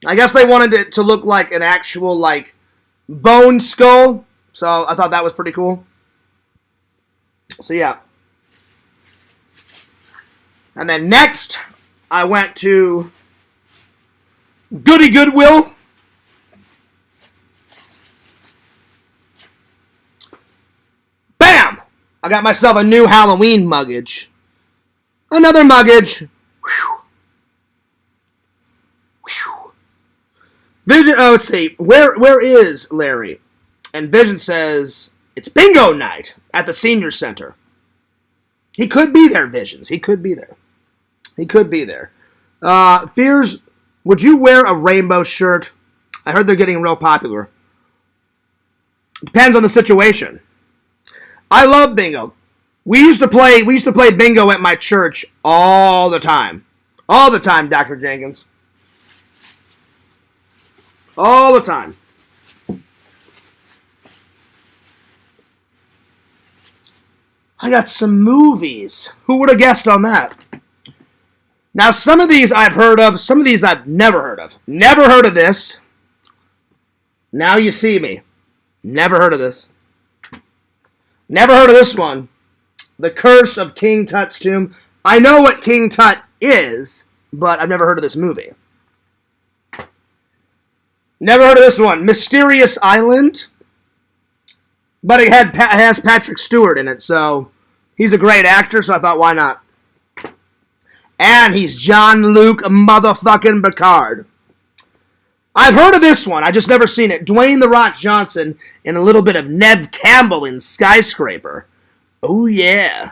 I guess they wanted it to look like an actual, like, bone skull. So I thought that was pretty cool. So yeah. And then next, I went to Goody Goodwill. Bam! I got myself a new Halloween muggage. Another muggage. Whew. Whew. Vision, oh, let's see. Where is Larry? And Vision says, it's bingo night at the senior center. He could be there, Visions. He could be there. He could be there. Fears, would you wear a rainbow shirt? I heard they're getting real popular. Depends on the situation. I love bingo. We used to play bingo at my church all the time. All the time, Dr. Jenkins. All the time. I got some movies. Who would have guessed on that? Now, some of these I've heard of. Some of these I've never heard of. Never heard of this. Now you see me. Never heard of this. Never heard of this one. The Curse of King Tut's Tomb. I know what King Tut is, but I've never heard of this movie. Never heard of this one. Mysterious Island. But it has Patrick Stewart in it, so he's a great actor, so I thought, why not? And he's Jean-Luc motherfucking Picard. I've heard of this one. I just never seen it. Dwayne "The Rock" Johnson and a little bit of Nev Campbell in Skyscraper. Oh, yeah.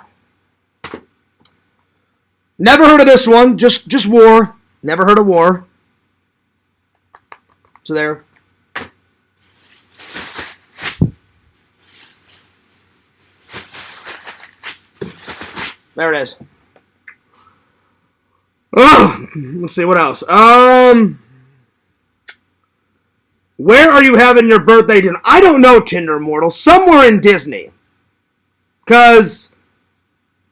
Never heard of this one. Just War. Never heard of War. So there. There it is. Oh, let's see what else. Where are you having your birthday dinner? I don't know, Tinder Immortal. Somewhere in Disney. Because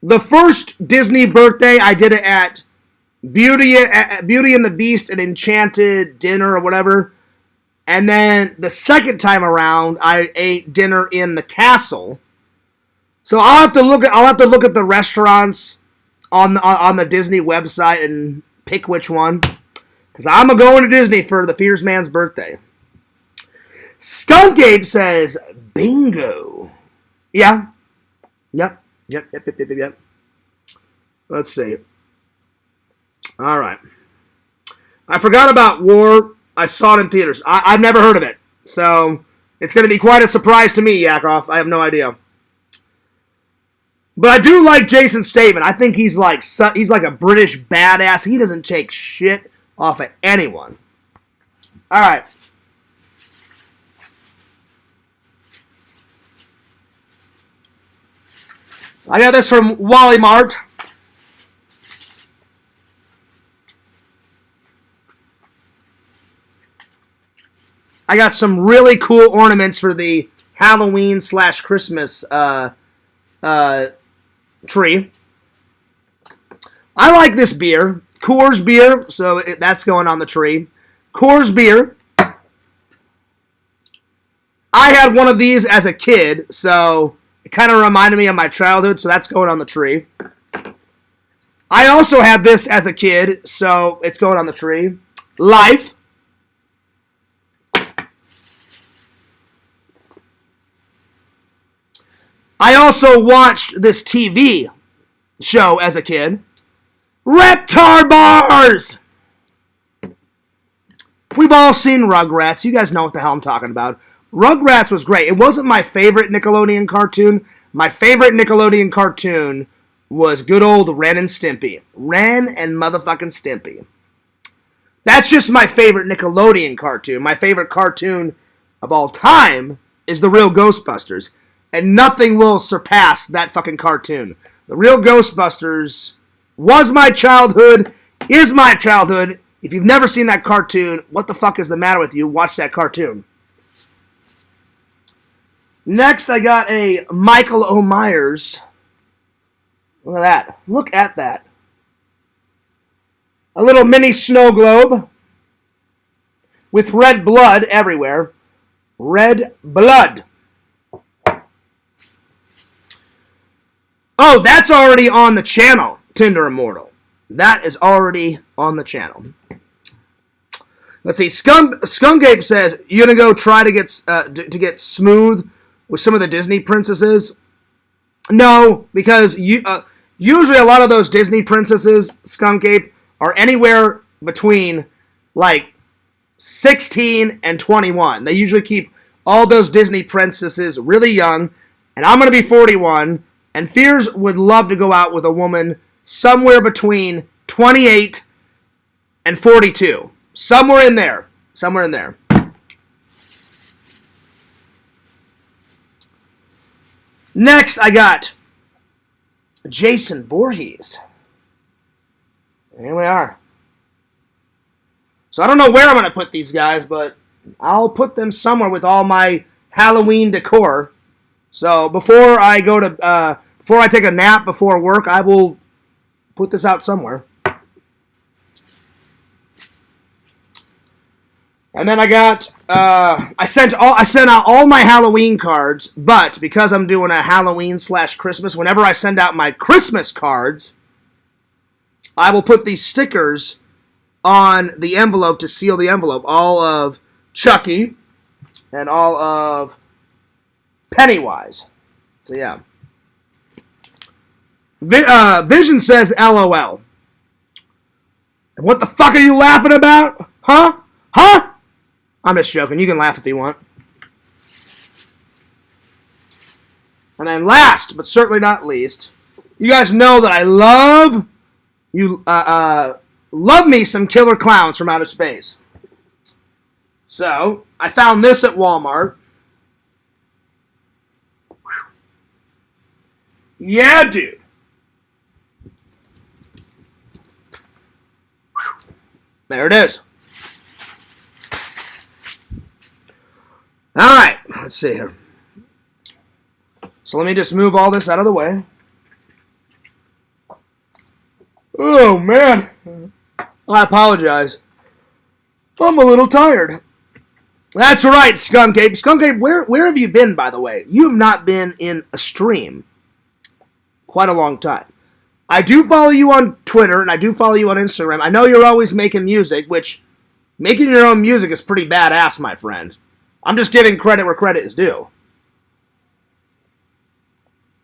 the first Disney birthday, I did it at Beauty and the Beast, an Enchanted Dinner or whatever. And then the second time around, I ate dinner in the castle. So I'll have to look at the restaurants on the Disney website and pick which one. Because I'm going to Disney for the Fears Man's birthday. Skunk Ape says, bingo. Yeah. Yep. Let's see. All right. I forgot about War. I saw it in theaters. I've never heard of it. So it's going to be quite a surprise to me, Yakov. I have no idea. But I do like Jason Statham. I think he's like a British badass. He doesn't take shit off of anyone. All right. I got this from Wally Mart. I got some really cool ornaments for the Halloween/Christmas tree. I like this beer. Coors beer, so that's going on the tree. Coors beer. I had one of these as a kid, so it kind of reminded me of my childhood, so that's going on the tree. I also had this as a kid, so it's going on the tree. Life. I also watched this TV show as a kid. Reptar Bars! We've all seen Rugrats. You guys know what the hell I'm talking about. Rugrats was great. It wasn't my favorite Nickelodeon cartoon. My favorite Nickelodeon cartoon was good old Ren and Stimpy. Ren and motherfucking Stimpy. That's just my favorite Nickelodeon cartoon. My favorite cartoon of all time is The Real Ghostbusters. And nothing will surpass that fucking cartoon. The Real Ghostbusters was my childhood, is my childhood. If you've never seen that cartoon, what the fuck is the matter with you? Watch that cartoon. Next, I got a Michael O. Myers. Look at that. Look at that. A little mini snow globe with red blood everywhere. Red blood. Oh, that's already on the channel, Tinder Immortal. That is already on the channel. Let's see. Skunk Ape says, you gonna go try to get smooth with some of the Disney princesses? No, because usually a lot of those Disney princesses, Skunk Ape, are anywhere between like 16 and 21. They usually keep all those Disney princesses really young, and I'm gonna be 41. And Fears would love to go out with a woman somewhere between 28 and 42. Somewhere in there. Somewhere in there. Next, I got Jason Voorhees. Here we are. So I don't know where I'm going to put these guys, but I'll put them somewhere with all my Halloween decor. So before I take a nap before work, I will put this out somewhere. And then I got I sent out all my Halloween cards, but because I'm doing a Halloween/Christmas, whenever I send out my Christmas cards, I will put these stickers on the envelope to seal the envelope. All of Chucky and all of Pennywise. So yeah. Vision says LOL. And what the fuck are you laughing about? Huh? Huh? I'm just joking. You can laugh if you want. And then last, but certainly not least, you guys know that I love me some Killer Clowns from Outer Space. So, I found this at Walmart. Yeah, dude. There it is. Alright, let's see here. So let me just move all this out of the way. Oh, man. I apologize. I'm a little tired. That's right, Skunk Ape. Skunk Ape, where have you been, by the way? You have not been in a stream quite a long time. I do follow you on Twitter, and I do follow you on Instagram. I know you're always making music, which making your own music is pretty badass, my friend. I'm just giving credit where credit is due.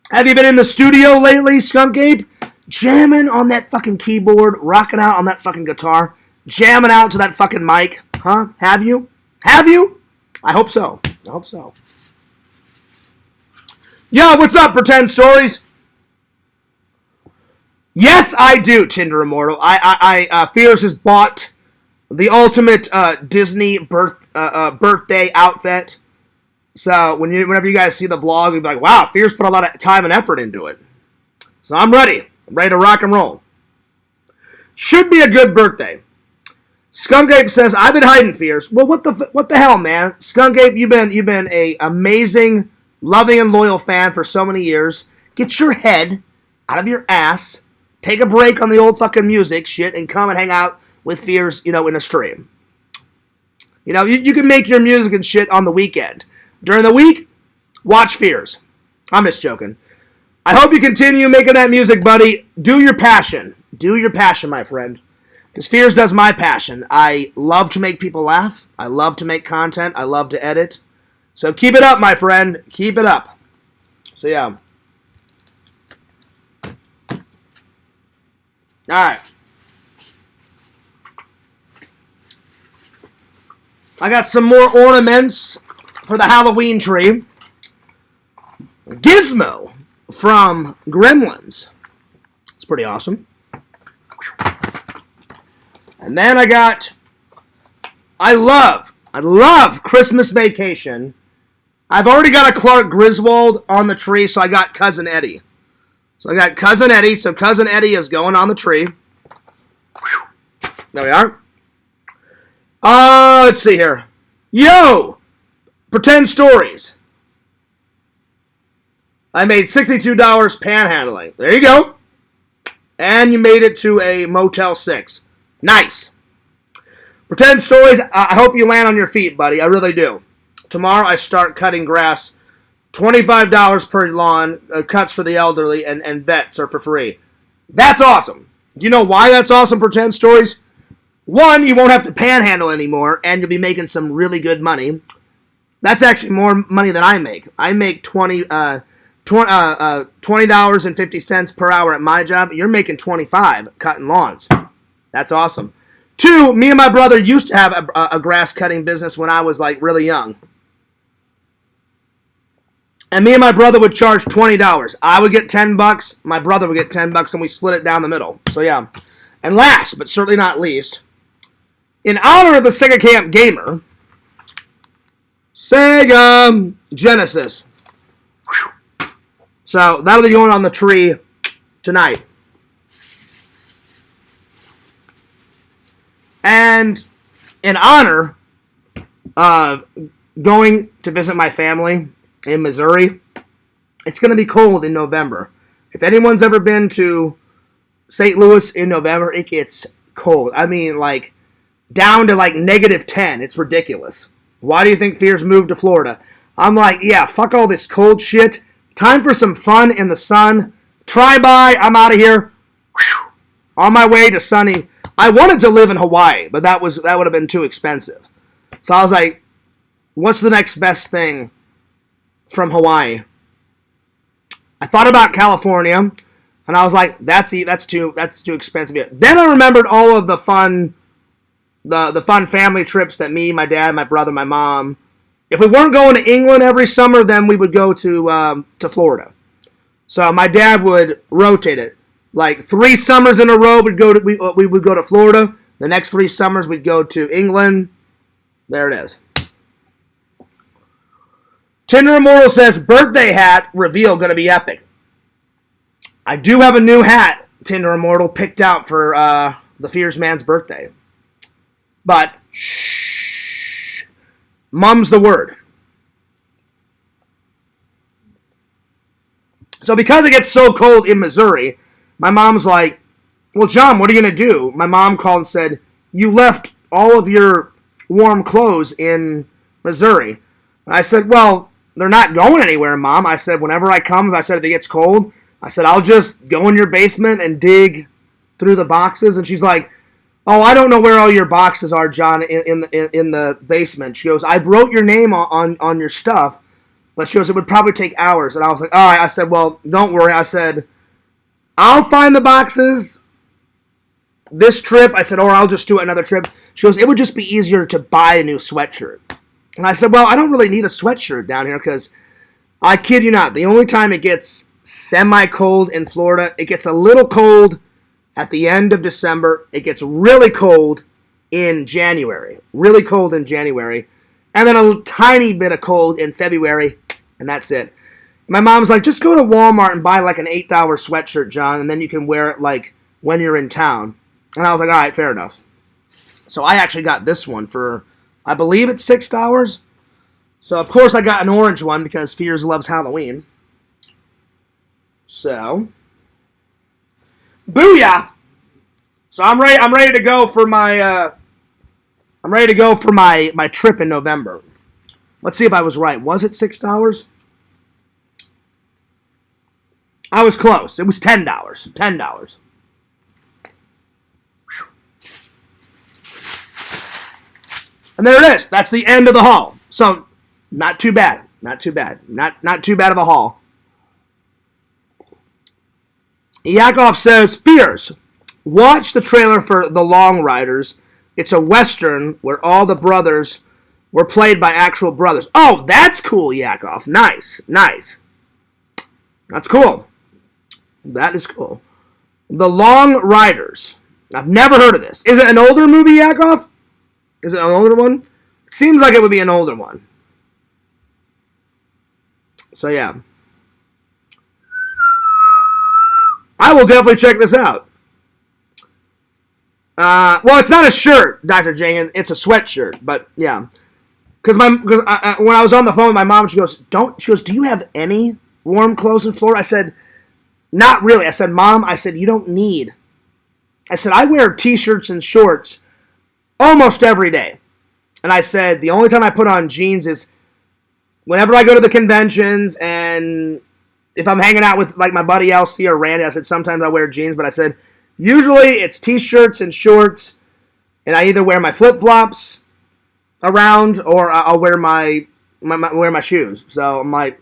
Have you been in the studio lately, Skunk Ape? Jamming on that fucking keyboard, rocking out on that fucking guitar, jamming out to that fucking mic, huh? Have you? Have you? I hope so. I hope so. Yo, what's up, Pretend Stories? Yes, I do, Tinder Immortal. Fears has bought the ultimate Disney birthday outfit. So whenever you guys see the vlog, you'll be like, wow, Fears put a lot of time and effort into it. So I'm ready. I'm ready to rock and roll. Should be a good birthday. Skunk Ape says, I've been hiding, Fears. Well, what the hell, man? Skunk Ape, you've been a amazing, loving, and loyal fan for so many years. Get your head out of your ass, take a break on the old fucking music shit, and come and hang out with Fears, in a stream. You can make your music and shit on the weekend. During the week, watch Fears. I'm just joking. I hope you continue making that music, buddy. Do your passion. Do your passion, my friend. Because Fears does my passion. I love to make people laugh. I love to make content. I love to edit. So keep it up, my friend. Keep it up. So, yeah. Alright. I got some more ornaments for the Halloween tree. Gizmo from Gremlins. It's pretty awesome. And then I love Christmas Vacation. I've already got a Clark Griswold on the tree, so I got Cousin Eddie. So Cousin Eddie is going on the tree. There we are. Let's see here. Yo! Pretend Stories. I made $62 panhandling. There you go. And you made it to a Motel 6. Nice. Pretend Stories, I hope you land on your feet, buddy. I really do. Tomorrow I start cutting grass. $25 per lawn, cuts for the elderly, and vets are for free. That's awesome. Do you know why that's awesome, Pretend Stories? One, you won't have to panhandle anymore, and you'll be making some really good money. That's actually more money than I make. I make $20.50 per hour at my job. You're making $25 cutting lawns. That's awesome. Two, me and my brother used to have a grass cutting business when I was like really young. And me and my brother would charge $20. I would get $10, my brother would get $10, and we split it down the middle. So yeah. And last, but certainly not least, in honor of the Sega Camp Gamer, Sega Genesis. So that'll be going on the tree tonight. And in honor of going to visit my family in Missouri, it's going to be cold in November. If anyone's ever been to St. Louis in November, it gets cold. I mean, like, down to like -10. It's ridiculous. Why do you think Fears moved to Florida? I'm like, yeah, fuck all this cold shit. Time for some fun in the sun. Try-bye, I'm out of here. Whew. On my way to sunny. I wanted to live in Hawaii, but that would have been too expensive. So I was like, what's the next best thing from Hawaii? I thought about California, and I was like, that's too expensive. Then I remembered all of the fun family trips that me, my dad, my brother, my mom. If we weren't going to England every summer, then we would go to Florida. So my dad would rotate it. Like 3 summers in a row, we would go to Florida. The next 3 summers, we'd go to England. There it is. Tinder Immortal says, birthday hat reveal going to be epic. I do have a new hat, Tinder Immortal, picked out for the Fears Man's birthday. But, shh. Mum's the word. So because it gets so cold in Missouri, my mom's like, well, John, what are you going to do? My mom called and said, you left all of your warm clothes in Missouri. And I said, well, they're not going anywhere, Mom. I said, whenever I come, if it gets cold, I said, I'll just go in your basement and dig through the boxes. And she's like, oh, I don't know where all your boxes are, John, in the basement. She goes, I wrote your name on your stuff, but she goes, it would probably take hours. And I was like, all right. I said, well, don't worry. I said, I'll find the boxes this trip. I said, or I'll just do another trip. She goes, it would just be easier to buy a new sweatshirt. And I said, well, I don't really need a sweatshirt down here because I kid you not, the only time it gets semi-cold in Florida, it gets a little cold at the end of December. It gets really cold in January. Really cold in January. And then a tiny bit of cold in February, and that's it. My mom's like, just go to Walmart and buy like an $8 sweatshirt, John, and then you can wear it like when you're in town. And I was like, all right, fair enough. So I actually got this one for, I believe it's $6. So of course I got an orange one because Fears loves Halloween. So, booyah! So I'm ready to go for my, my trip in November. Let's see if I was right. Was it $6? I was close. It was $10. $10. And there it is. That's the end of the haul. So, not too bad. Not too bad. Not too bad of a haul. Yakov says, Fears, watch the trailer for The Long Riders. It's a Western where all the brothers were played by actual brothers. Oh, that's cool, Yakov. Nice. That's cool. That is cool. The Long Riders. I've never heard of this. Is it an older movie, Yakov? Is it an older one? Seems like it would be an older one. So, yeah. I will definitely check this out. Well, it's not a shirt, Dr. Jenkins. It's a sweatshirt, but yeah. Because when I was on the phone with my mom, she goes, do you have any warm clothes in Florida? I said, not really. I said, Mom, you don't need. I said, I wear t-shirts and shorts almost every day. And I said, the only time I put on jeans is whenever I go to the conventions, and if I'm hanging out with like my buddy LC or Randy, I said sometimes I wear jeans, but I said usually it's t-shirts and shorts, and I either wear my flip-flops around or I'll wear my shoes. So I'm like,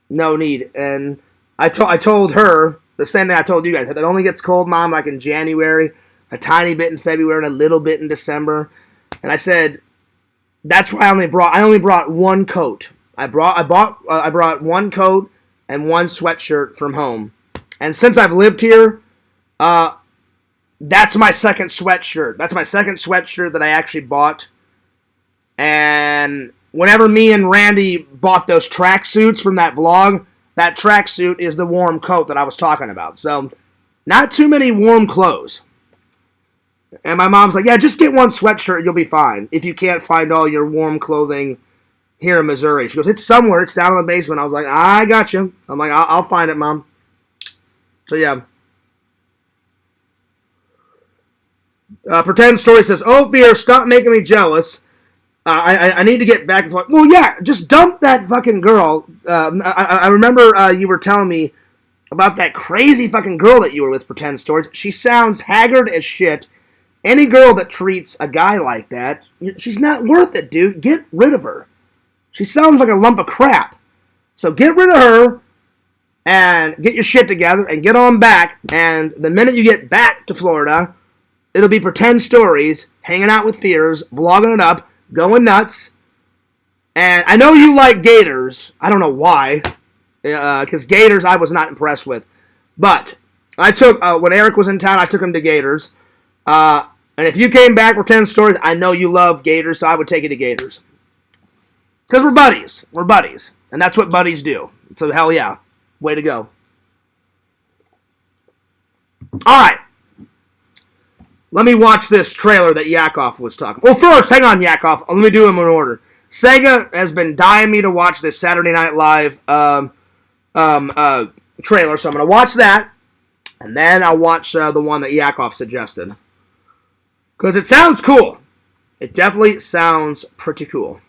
no need. And I told her the same thing I told you guys, that it only gets cold, Mom, like in January, a tiny bit in February, and a little bit in December. And I said, that's why I only brought one coat. I brought one coat and one sweatshirt from home. And since I've lived here, that's my second sweatshirt. That's my second sweatshirt that I actually bought. And whenever me and Randy bought those tracksuits from that vlog, that tracksuit is the warm coat that I was talking about. So, not too many warm clothes. And my mom's like, yeah, just get one sweatshirt, you'll be fine. If you can't find all your warm clothing here in Missouri. She goes, it's somewhere, it's down in the basement. I was like, I got you. I'm like, I'll find it, Mom. So, yeah. Pretend Story says, oh, Fear, stop making me jealous. I need to get back and forth. Well, yeah, just dump that fucking girl. I remember you were telling me about that crazy fucking girl that you were with, Pretend Stories. She sounds haggard as shit. Any girl that treats a guy like that, she's not worth it, dude. Get rid of her. She sounds like a lump of crap. So get rid of her and get your shit together and get on back. And the minute you get back to Florida, it'll be Pretend Stories, hanging out with Fears, vlogging it up, going nuts. And I know you like gators. I don't know why. Because gators I was not impressed with. But I took, when Eric was in town, I took him to gators. And if you came back with 10 stories, I know you love gators, so I would take you to gators. Because we're buddies. We're buddies. And that's what buddies do. So hell yeah. Way to go. Alright. Let me watch this trailer that Yakov was talking. Well, first, hang on, Yakov. Let me do them in order. Sega has been dying me to watch this Saturday Night Live trailer, so I'm going to watch that. And then I'll watch the one that Yakov suggested. Because it sounds cool. It definitely sounds pretty cool.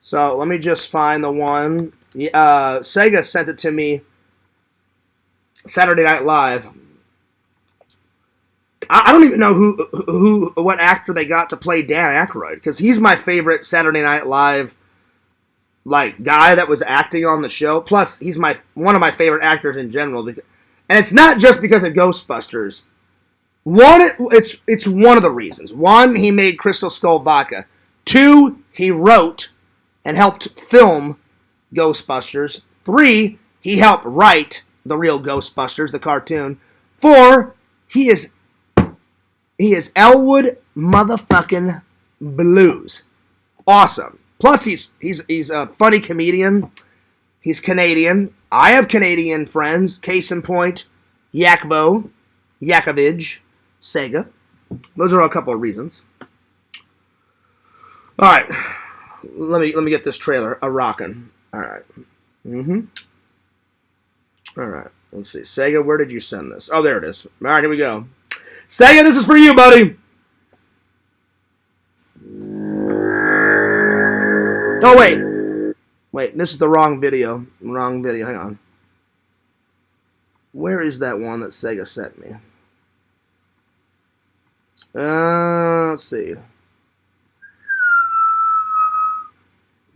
So let me just find the one. Sega sent it to me. Saturday Night Live. I don't even know what actor they got to play Dan Aykroyd, because he's my favorite Saturday Night Live guy that was acting on the show. Plus, he's one of my favorite actors in general. And it's not just because of Ghostbusters. It's one of the reasons. One, he made Crystal Skull Vodka. Two, he wrote and helped film Ghostbusters. Three, he helped write the real Ghostbusters, the cartoon. Four, he is Elwood motherfucking Blues. Awesome. Plus, he's a funny comedian. He's Canadian. I have Canadian friends. Case in point, Yakovic, Sega. Those are a couple of reasons. All right. Let me get this trailer a-rockin'. All right. All right. Let's see. Sega, where did you send this? Oh, there it is. All right, here we go. Sega, this is for you, buddy. Oh, wait. Wait, this is the wrong video. Wrong video. Hang on. Where is that one that Sega sent me? Let's see.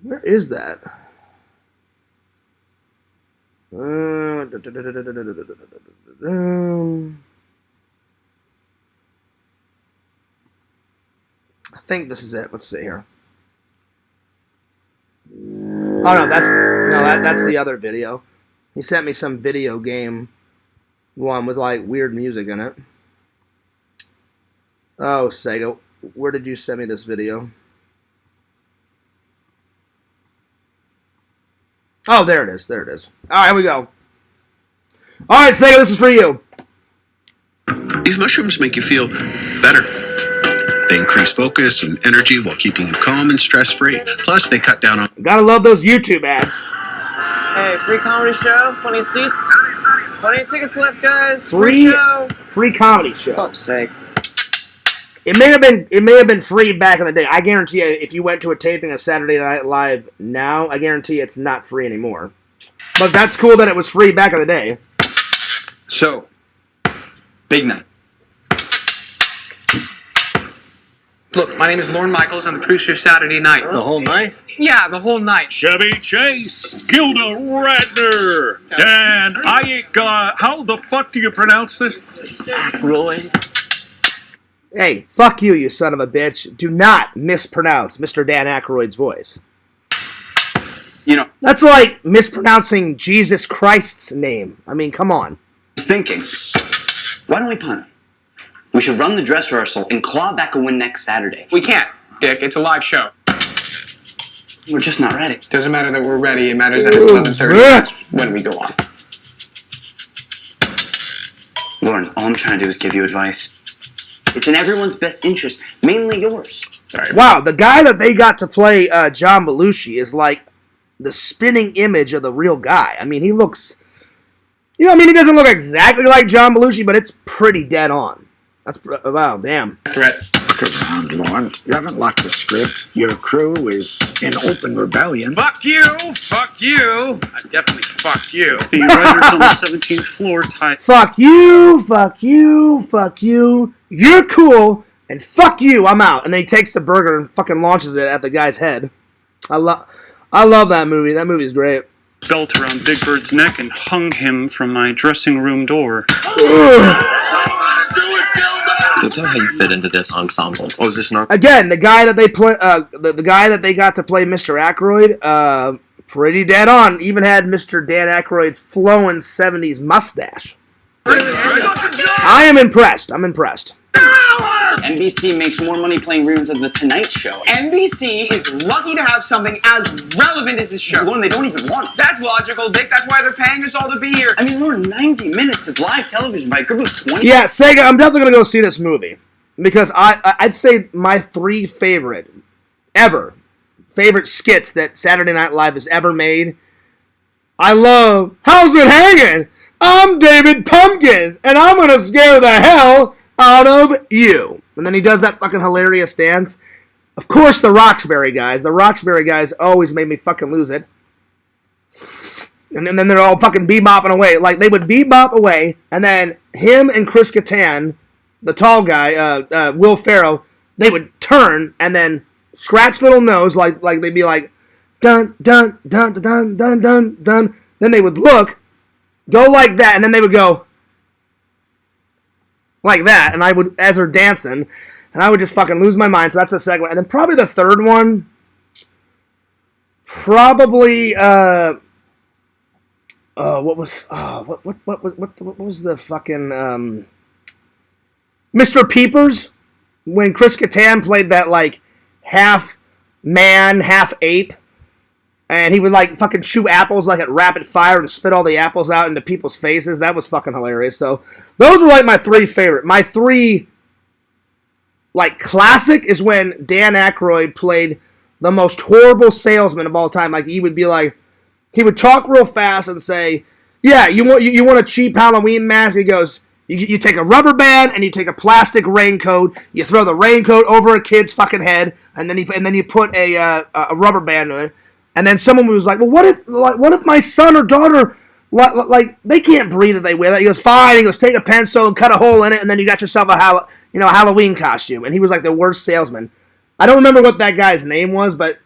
Where is that? I think this is it. Let's see here. Oh no, that's the other video. He sent me some video game one with like weird music in it. Oh, Sega, where did you send me this video? Oh, there it is. There it is. All right, here we go. All right, Sega, this is for you. These mushrooms make you feel better. They increase focus and energy while keeping you calm and stress-free. Plus, they cut down on... Gotta love those YouTube ads. Hey, free comedy show, 20 seats, plenty of tickets left, guys. Free show. Free comedy show. Fuck's sake. It may have been free back in the day. I guarantee you, if you went to a taping of Saturday Night Live now, I guarantee it's not free anymore. But that's cool that it was free back in the day. So, big night. Look, my name is Lorne Michaels. I'm the producer of Saturday Night. The whole night? Yeah, the whole night. Chevy Chase, Gilda Radner, Dan Iyek, how the fuck do you pronounce this? Roy. Hey, fuck you, you son of a bitch. Do not mispronounce Mr. Dan Aykroyd's voice. You know, I That's like mispronouncing Jesus Christ's name. I mean, come on. was thinking, why don't we punt? We should run the dress rehearsal and claw back a win next Saturday. We can't, Dick. It's a live show. We're just not ready. Doesn't matter that we're ready. It matters that it's 11:30. That's when we go on. Lauren, all I'm trying to do is give you advice. It's in everyone's best interest, mainly yours. Wow, the guy that they got to play John Belushi is like the spinning image of the real guy. I mean, he looks... You know, I mean, he doesn't look exactly like John Belushi, but it's pretty dead on. That's... Wow, damn. Threat. Look around, Lauren. You haven't locked the script. Your crew is in open rebellion. Fuck you! Fuck you! I definitely fuck you. The writers on the 17th floor type. Fuck you, fuck you, fuck you. You're cool, and fuck you, I'm out. And then he takes the burger and fucking launches it at the guy's head. I love that movie. That movie's great. Belt around Big Bird's neck and hung him from my dressing room door. So tell how you fit into this ensemble. Oh, is this not? Again, the guy that they play, the guy that they got to play Mr. Aykroyd, pretty dead on. Even had Mr. Dan Aykroyd's flowing 70s mustache. I am impressed. I'm impressed. NBC makes more money playing reruns of The Tonight Show. NBC is lucky to have something as relevant as this show. Lauren, they don't even want it. That's logical, Dick. That's why they're paying us all to be here. I mean, Lauren, 90 minutes of live television by a group of 20. Yeah, Sega, I'm definitely going to go see this movie. Because I'd say my three favorite skits that Saturday Night Live has ever made. I love, how's it hanging? I'm David Pumpkins, and I'm going to scare the hell out of you. And then he does that fucking hilarious dance. Of course, the Roxbury guys. The Roxbury guys always made me fucking lose it. And then they're all fucking bebopping away. Like, they would bebop away, and then him and Chris Kattan, the tall guy, Will Ferrell, they would turn and then scratch little nose, like they'd be like, dun, dun, dun, dun, dun, dun, dun. Then they would look, go like that, and then they would go like that, and I would, as they're dancing, and I would just fucking lose my mind. So that's the second one. And then probably the third one, probably, what was the fucking, Mr. Peepers, when Chris Kattan played that, like, half man, half ape, and he would, like, fucking chew apples, like, at rapid fire and spit all the apples out into people's faces. That was fucking hilarious. So, those were, like, my three favorite. My three, like, classic is when Dan Aykroyd played the most horrible salesman of all time. Like, he would be like, he would talk real fast and say, yeah, you want a cheap Halloween mask? He goes, You take a rubber band and you take a plastic raincoat. You throw the raincoat over a kid's fucking head, and then you put a rubber band on it. And then someone was like, "Well, what if my son or daughter like they can't breathe if they wear that?" He goes, "Fine." He goes, "Take a pencil and cut a hole in it, and then you got yourself a Halloween costume." And he was like the worst salesman. I don't remember what that guy's name was, but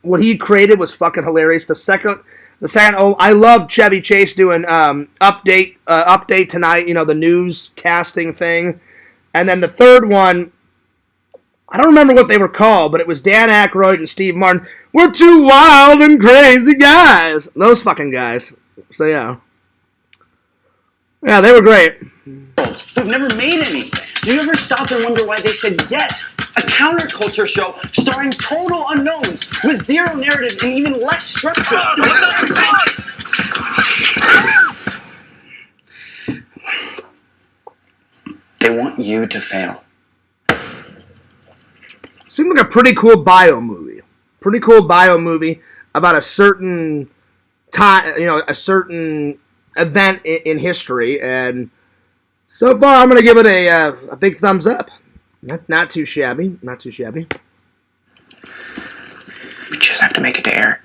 what he created was fucking hilarious. The second, I love Chevy Chase doing update tonight, the news casting thing. And then the third one, I don't remember what they were called, but it was Dan Aykroyd and Steve Martin. We're two wild and crazy guys. Those fucking guys. So yeah. Yeah, they were great. Who've never made anything. Do you ever stop and wonder why they said yes? A counterculture show starring total unknowns with zero narrative and even less structure. They want you to fail. Seemed like a pretty cool bio movie. Pretty cool bio movie about a certain time, a certain event in history, and so far I'm going to give it a big thumbs up. Not too shabby. Not too shabby. We just have to make it to air.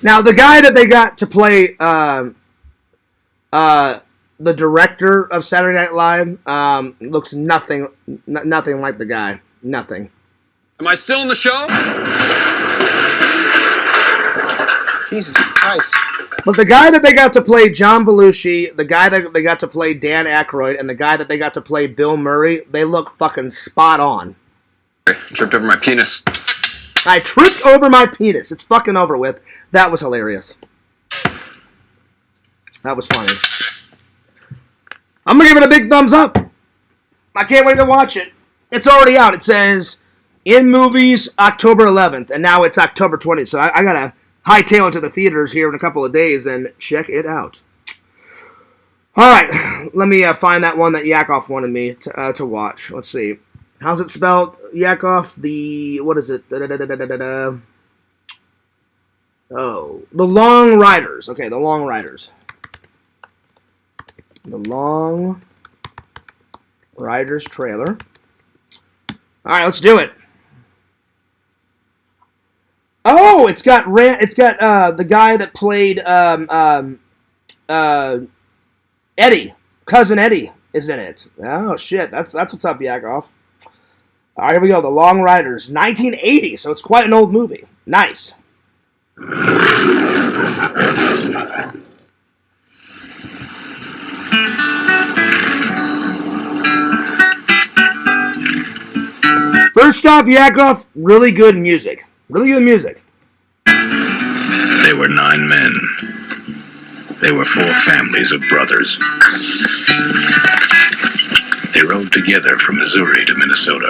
Now, the guy that they got to play the director of Saturday Night Live looks nothing like the guy. Nothing. Am I still in the show? Jesus Christ. But the guy that they got to play John Belushi, the guy that they got to play Dan Aykroyd, and the guy that they got to play Bill Murray, they look fucking spot on. I tripped over my penis. I tripped over my penis. It's fucking over with. That was hilarious. That was funny. I'm going to give it a big thumbs up. I can't wait to watch it. It's already out. It says in movies October 11th, and now it's October 20th. So I got to hightail it to the theaters here in a couple of days and check it out. All right. Let me find that one that Yakov wanted me to watch. Let's see. How's it spelled, Yakov? What is it? Oh, The Long Riders. Okay, The Long Riders. The Long Riders trailer. All right, let's do it. Oh, it's got the guy that played Eddie, cousin Eddie, is in it. Oh shit, that's what's up, Yakov. All right, here we go. The Long Riders, 1980, so it's quite an old movie. Nice. First off, Yakov, really good music. Really good music. They were 9 men. They were 4 families of brothers. They rode together from Missouri to Minnesota.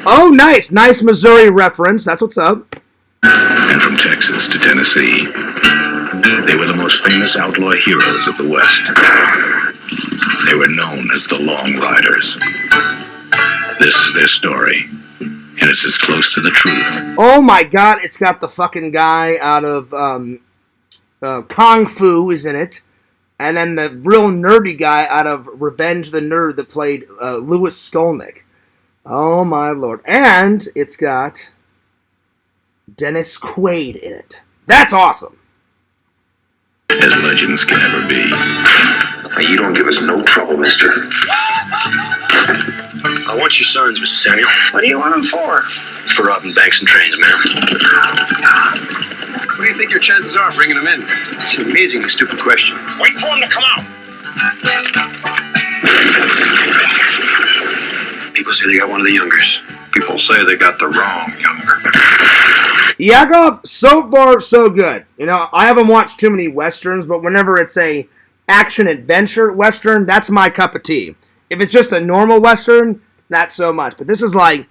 Oh, nice. Nice Missouri reference. That's what's up. And from Texas to Tennessee. They were the most famous outlaw heroes of the West. They were known as the Long Riders. This is their story. And it's as close to the truth. Oh my god, it's got the fucking guy out of Kung Fu is in it. And then the real nerdy guy out of Revenge the Nerd that played Louis Skolnick. Oh my lord. And it's got Dennis Quaid in it. That's awesome. As legends can ever be. You don't give us no trouble, mister. I want your sons, Mr. Samuel. What do you want them for? For robbing banks and trains, man. What do you think your chances are of bringing them in? It's an amazingly stupid question. Wait for them to come out. People say they got one of the youngers. People say they got the wrong younger. Yakov, so far so good. I haven't watched too many westerns, but whenever it's a action-adventure western, that's my cup of tea. If it's just a normal western, not so much. But this is like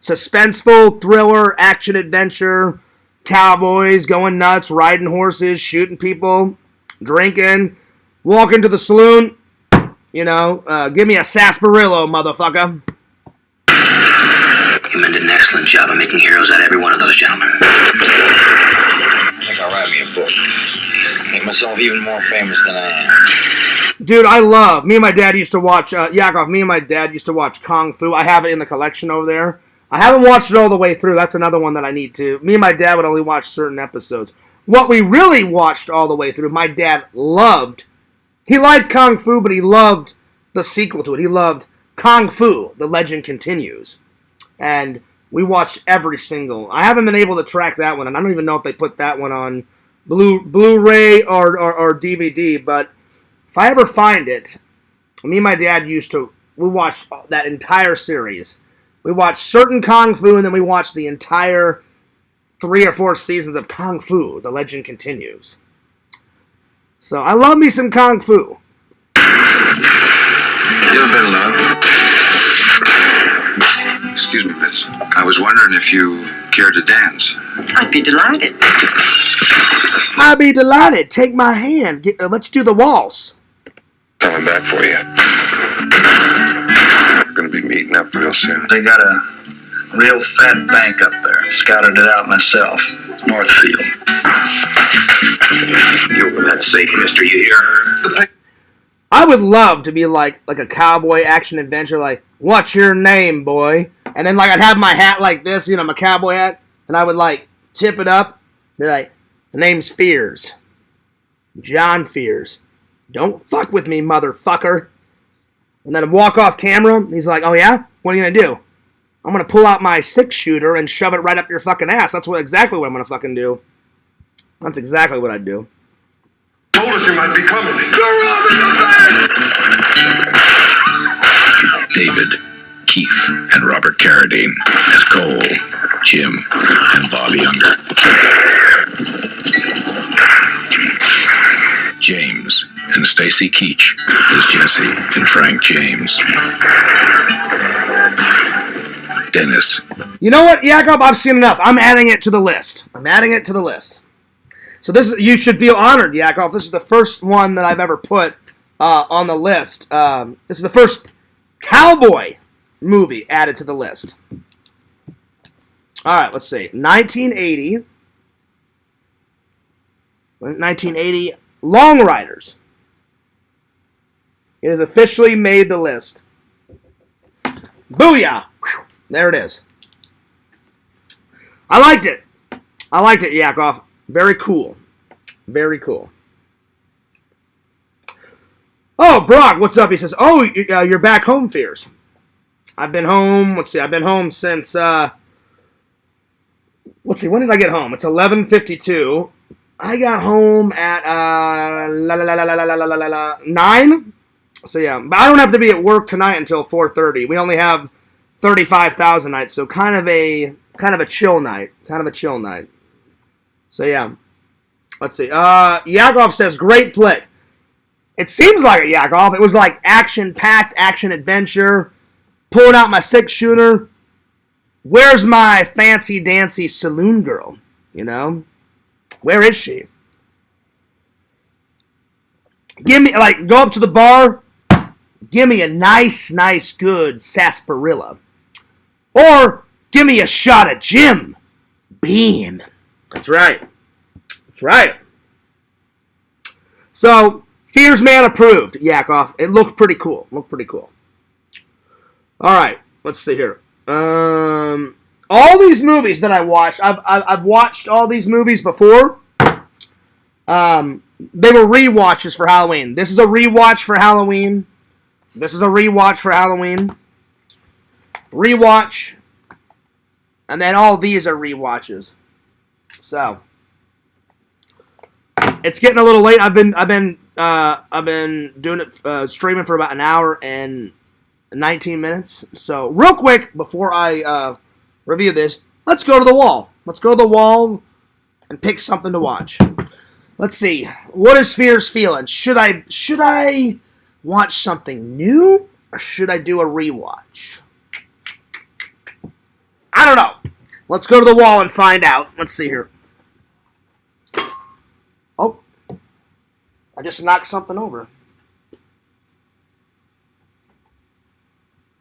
suspenseful, thriller, action-adventure, cowboys going nuts, riding horses, shooting people, drinking, walking to the saloon. Give me a sarsaparilla, motherfucker. You men did an excellent job of making heroes out of every one of those gentlemen. I think I'll write me a book. Make myself even more famous than I am. Dude, me and my dad used to watch, Yakov, me and my dad used to watch Kung Fu. I have it in the collection over there. I haven't watched it all the way through. That's another one that I need to. Me and my dad would only watch certain episodes. What we really watched all the way through, my dad loved. He liked Kung Fu, but he loved the sequel to it. He loved Kung Fu, The Legend Continues. And we watched every single. I haven't been able to track that one, and I don't even know if they put that one on Blu-ray or DVD, but if I ever find it, me and my dad we watched that entire series. We watched certain Kung Fu, and then we watched the entire 3 or 4 seasons of Kung Fu, The Legend Continues. So, I love me some Kung Fu. You ever been alone? Excuse me, miss. I was wondering if you care to dance. I'd be delighted. I'd be delighted. Take my hand. Let's do the waltz. Coming back for you. We're going to be meeting up real soon. They got a real fat bank up there. Scouted it out myself. Northfield. You open that safe, mister, you hear? I would love to be like a cowboy action adventure, like, what's your name, boy? And then, like, I'd have my hat like this, my cowboy hat, and I would, like, tip it up, be like, the name's Fears. John Fears. Don't fuck with me, motherfucker. And then I'd walk off camera, and he's like, oh, yeah? What are you gonna do? I'm gonna pull out my 6-shooter and shove it right up your fucking ass. That's exactly what I'm gonna fucking do. That's exactly what I'd do. Told us you might be coming. David, Keith, and Robert Carradine as Cole, Jim, and Bob Younger. James and Stacy Keach as Jesse and Frank James. Dennis. You know what, Yakov? I've seen enough. I'm adding it to the list. So you should feel honored, Yakov. This is the first one that I've ever put on the list. This is the first cowboy movie added to the list. All right, let's see. 1980, Long Riders. It has officially made the list. Booyah! Whew. There it is. I liked it, Yakov. Very cool. Very cool. Oh, Brock, what's up? He says, oh, you're back home, Fears. I've been home, I've been home since, when did I get home? It's 11:52. I got home at, 9? So, yeah, but I don't have to be at work tonight until 4:30. We only have 35,000 nights, so kind of a chill night. So, yeah. Let's see. Yakov says, great flick. It seems like it, Yakov. It was like action-packed, action-adventure. Pulling out my 6-shooter. Where's my fancy-dancy saloon girl? Where is she? Give me, go up to the bar. Give me a nice, good sarsaparilla. Or give me a shot of Jim Beam. That's right. So, Fears Man approved, Yakov. It looked pretty cool. All right, let's see here. All these movies that I watched, I've watched all these movies before. They were rewatches for Halloween. This is a rewatch for Halloween. Rewatch. And then all these are rewatches. So it's getting a little late. I've been doing it streaming for about an hour and 19 minutes. So real quick before I review this, let's go to the wall. And pick something to watch. Let's see. What is Fears feeling? Should I watch something new or should I do a rewatch? I don't know. Let's go to the wall and find out. Let's see here. Oh. I just knocked something over.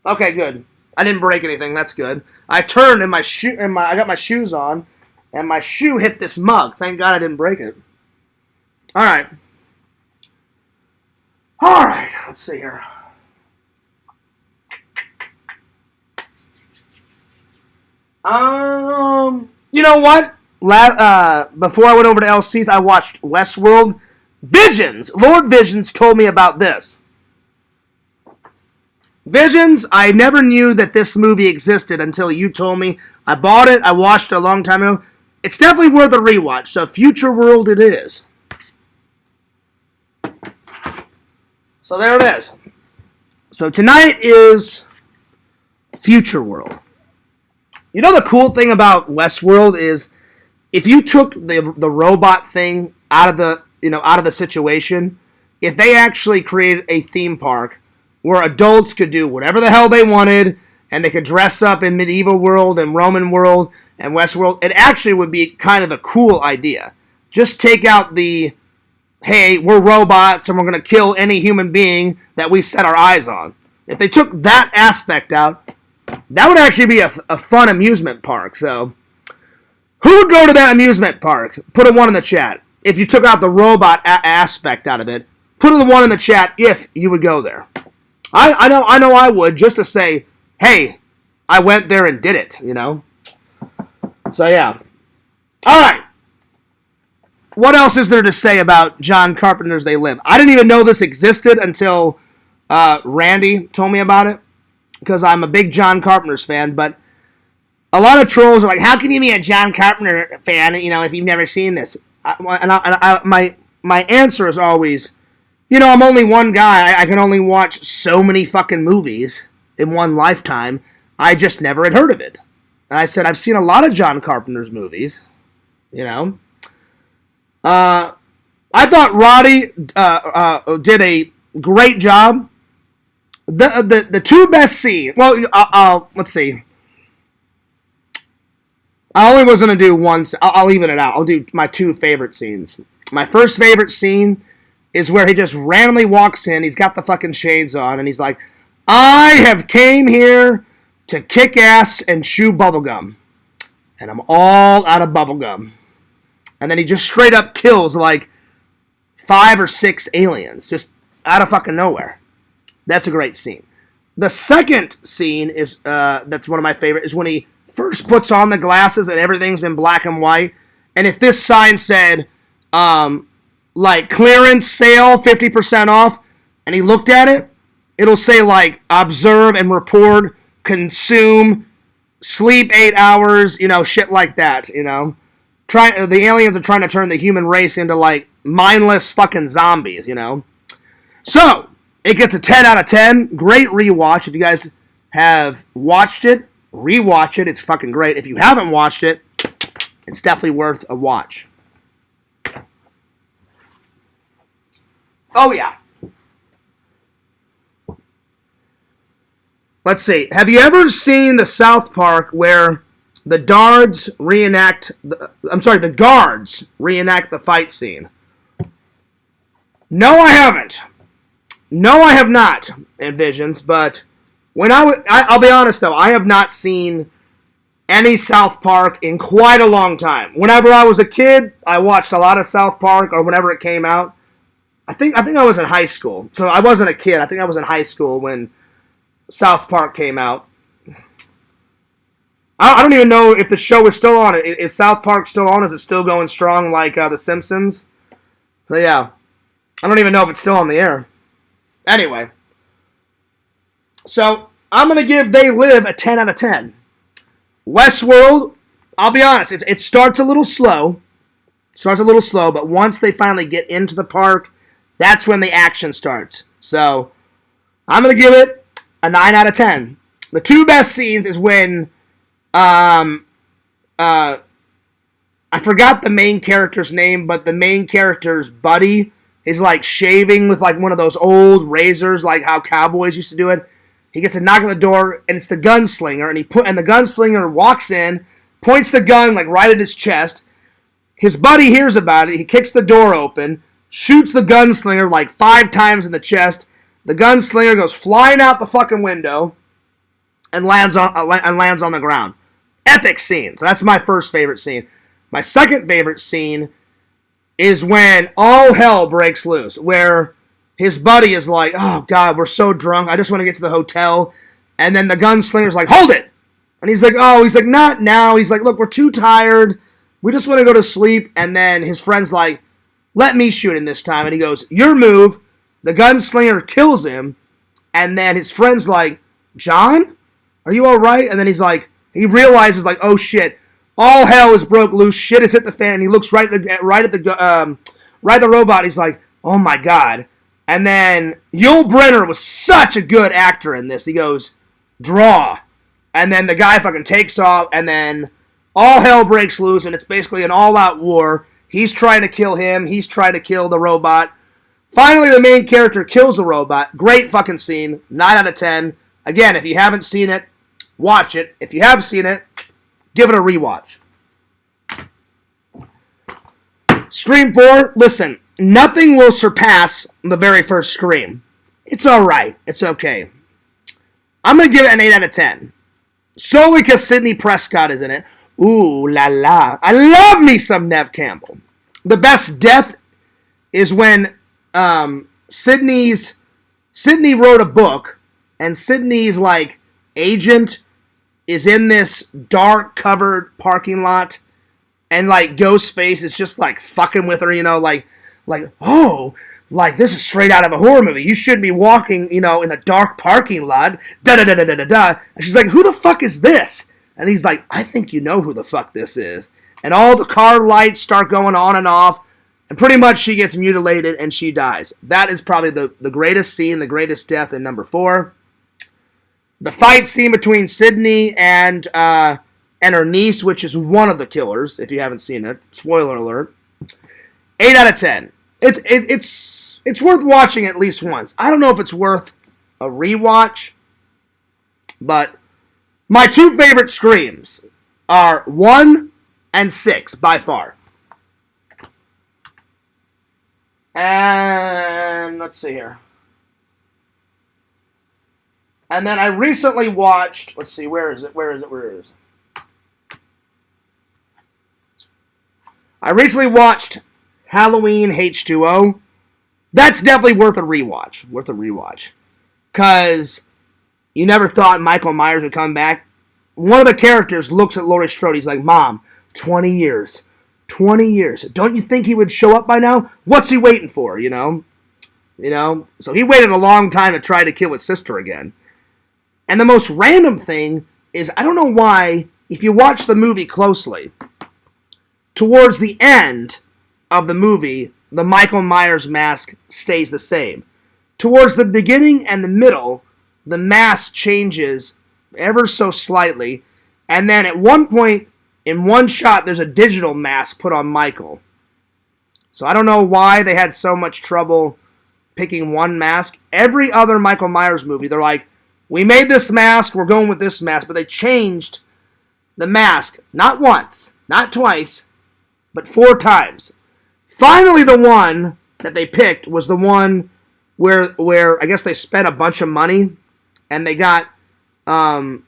Okay, good. I didn't break anything. That's good. I turned and I got my shoes on and my shoe hit this mug. Thank God I didn't break it. All right. All right. Let's see here. You know what? Before I went over to LC's, I watched Westworld. Visions. Lord Visions told me about this. Visions, I never knew that this movie existed until you told me. I bought it. I watched it a long time ago. It's definitely worth a rewatch. So Future World it is. So there it is. So tonight is Future World. You know the cool thing about Westworld is if you took the robot thing out of the situation, if they actually created a theme park where adults could do whatever the hell they wanted and they could dress up in medieval world and Roman world and Westworld, it actually would be kind of a cool idea. Just take out the, hey, we're robots and we're going to kill any human being that we set our eyes on. If they took that aspect out, that would actually be a fun amusement park. So, who would go to that amusement park? Put a 1 in the chat. If you took out the robot aspect out of it, put a 1 in the chat if you would go there. I know I would, just to say, hey, I went there and did it, you know? So, yeah. All right. What else is there to say about John Carpenter's They Live? I didn't even know this existed until Randy told me about it, because I'm a big John Carpenter's fan, but a lot of trolls are like, how can you be a John Carpenter fan, you know, if you've never seen this? My answer is always, you know, I'm only one guy. I can only watch so many fucking movies in one lifetime. I just never had heard of it. And I said, I've seen a lot of John Carpenter's movies, you know. I thought Roddy did a great job. The two best scenes. Well, let's see. I only was going to do one. I'll even it out. I'll do my 2 favorite scenes. My first favorite scene is where he just randomly walks in. He's got the fucking shades on, and he's like, I have came here to kick ass and chew bubblegum. And I'm all out of bubblegum. And then he just straight up kills like 5 or 6 aliens. Just out of fucking nowhere. That's a great scene. The second scene is that's one of my favorite, is when he first puts on the glasses and everything's in black and white. And if this sign said, like, clearance sale, 50% off, and he looked at it, it'll say, like, observe and report, consume, sleep 8 hours, you know, shit like that, you know. The aliens are trying to turn the human race into, like, mindless fucking zombies, you know. So, it gets a 10 out of 10. Great rewatch. If you guys have watched it, rewatch it. It's fucking great. If you haven't watched it, it's definitely worth a watch. Oh, yeah. Let's see. Have you ever seen the South Park where the guards reenact the fight scene? No, I haven't. No, I have not, Envisions, but when I'll be honest though, I have not seen any South Park in quite a long time. Whenever I was a kid, I watched a lot of South Park, or whenever it came out. I think I was in high school, so I wasn't a kid. I think I was in high school when South Park came out. I don't even know if the show is still on. Is South Park still on? Is it still going strong like The Simpsons? So yeah, I don't even know if it's still on the air. Anyway, so I'm going to give They Live a 10 out of 10. Westworld, I'll be honest, it starts a little slow. But once they finally get into the park, that's when the action starts. So I'm going to give it a 9 out of 10. The 2 best scenes is when I forgot the main character's name, but the main character's buddy is like shaving with like one of those old razors, like how cowboys used to do it. He gets a knock on the door, and it's the gunslinger, and the gunslinger walks in, points the gun like right at his chest. His buddy hears about it. He kicks the door open, shoots the gunslinger like 5 times in the chest. The gunslinger goes flying out the fucking window and lands on the ground. Epic scene. So that's my first favorite scene. My second favorite scene is when all hell breaks loose, where his buddy is like, oh, God, we're so drunk. I just want to get to the hotel. And then the gunslinger's like, hold it. And he's like, not now. He's like, look, we're too tired. We just want to go to sleep. And then his friend's like, let me shoot him this time. And he goes, your move. The gunslinger kills him. And then his friend's like, John, are you all right? And then he's like, he realizes like, oh shit, all hell is broke loose. Shit has hit the fan. And he looks right at the robot. He's like, oh my God. And then Yul Brynner was such a good actor in this. He goes, draw. And then the guy fucking takes off. And then all hell breaks loose. And it's basically an all-out war. He's trying to kill him. He's trying to kill the robot. Finally, the main character kills the robot. Great fucking scene. 9 out of 10. Again, if you haven't seen it, watch it. If you have seen it, give it a rewatch. Scream 4, listen, nothing will surpass the very first Scream. It's alright. It's okay. I'm going to give it an 8 out of 10. Solely because Sidney Prescott is in it. Ooh la la. I love me some Neve Campbell. The best death is when Sidney wrote a book, and Sidney's like agent is in this dark covered parking lot, and like Ghostface is just like fucking with her, like oh, like this is straight out of a horror movie. You shouldn't be walking, in a dark parking lot. Da da da da da da da. And she's like, who the fuck is this? And he's like, I think you know who the fuck this is. And all the car lights start going on and off. And pretty much she gets mutilated and she dies. That is probably the greatest scene, the greatest death in number 4. The fight scene between Sidney and her niece, which is one of the killers, if you haven't seen it. Spoiler alert. 8 out of 10. It's worth watching at least once. I don't know if it's worth a rewatch, but my 2 favorite Screams are 1 and 6 by far. And let's see here. And then I recently watched, let's see, where is it? I recently watched Halloween H2O. That's definitely worth a rewatch. Because you never thought Michael Myers would come back. One of the characters looks at Laurie Strode. He's like, Mom, 20 years. 20 years. Don't you think he would show up by now? What's he waiting for, So he waited a long time to try to kill his sister again. And the most random thing is, I don't know why, if you watch the movie closely, towards the end of the movie, the Michael Myers mask stays the same. Towards the beginning and the middle, the mask changes ever so slightly, and then at one point, in one shot, there's a digital mask put on Michael. So I don't know why they had so much trouble picking one mask. Every other Michael Myers movie, they're like, we made this mask, we're going with this mask, but they changed the mask, not once, not twice, but 4 times. Finally, the one that they picked was the one where I guess they spent a bunch of money, and they got, what's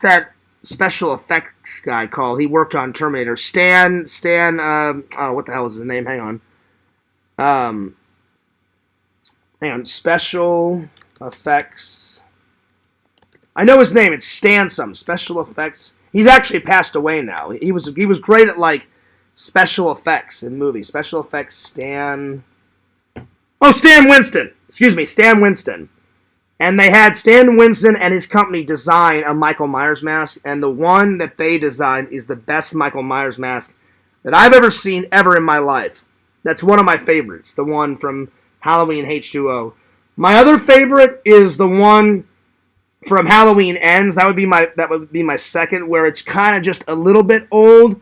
that special effects guy called? He worked on Terminator. Stan, what the hell is his name? Hang on, special effects. I know his name. It's Stan some special effects. He's actually passed away now. He was great at like special effects in movies. Special effects, Stan Winston. Excuse me, Stan Winston. And they had Stan Winston and his company design a Michael Myers mask, and the one that they designed is the best Michael Myers mask that I've ever seen ever in my life. That's one of my favorites, the one from Halloween H2O. My other favorite is the one from Halloween Ends. That would be my second, where it's kind of just a little bit old,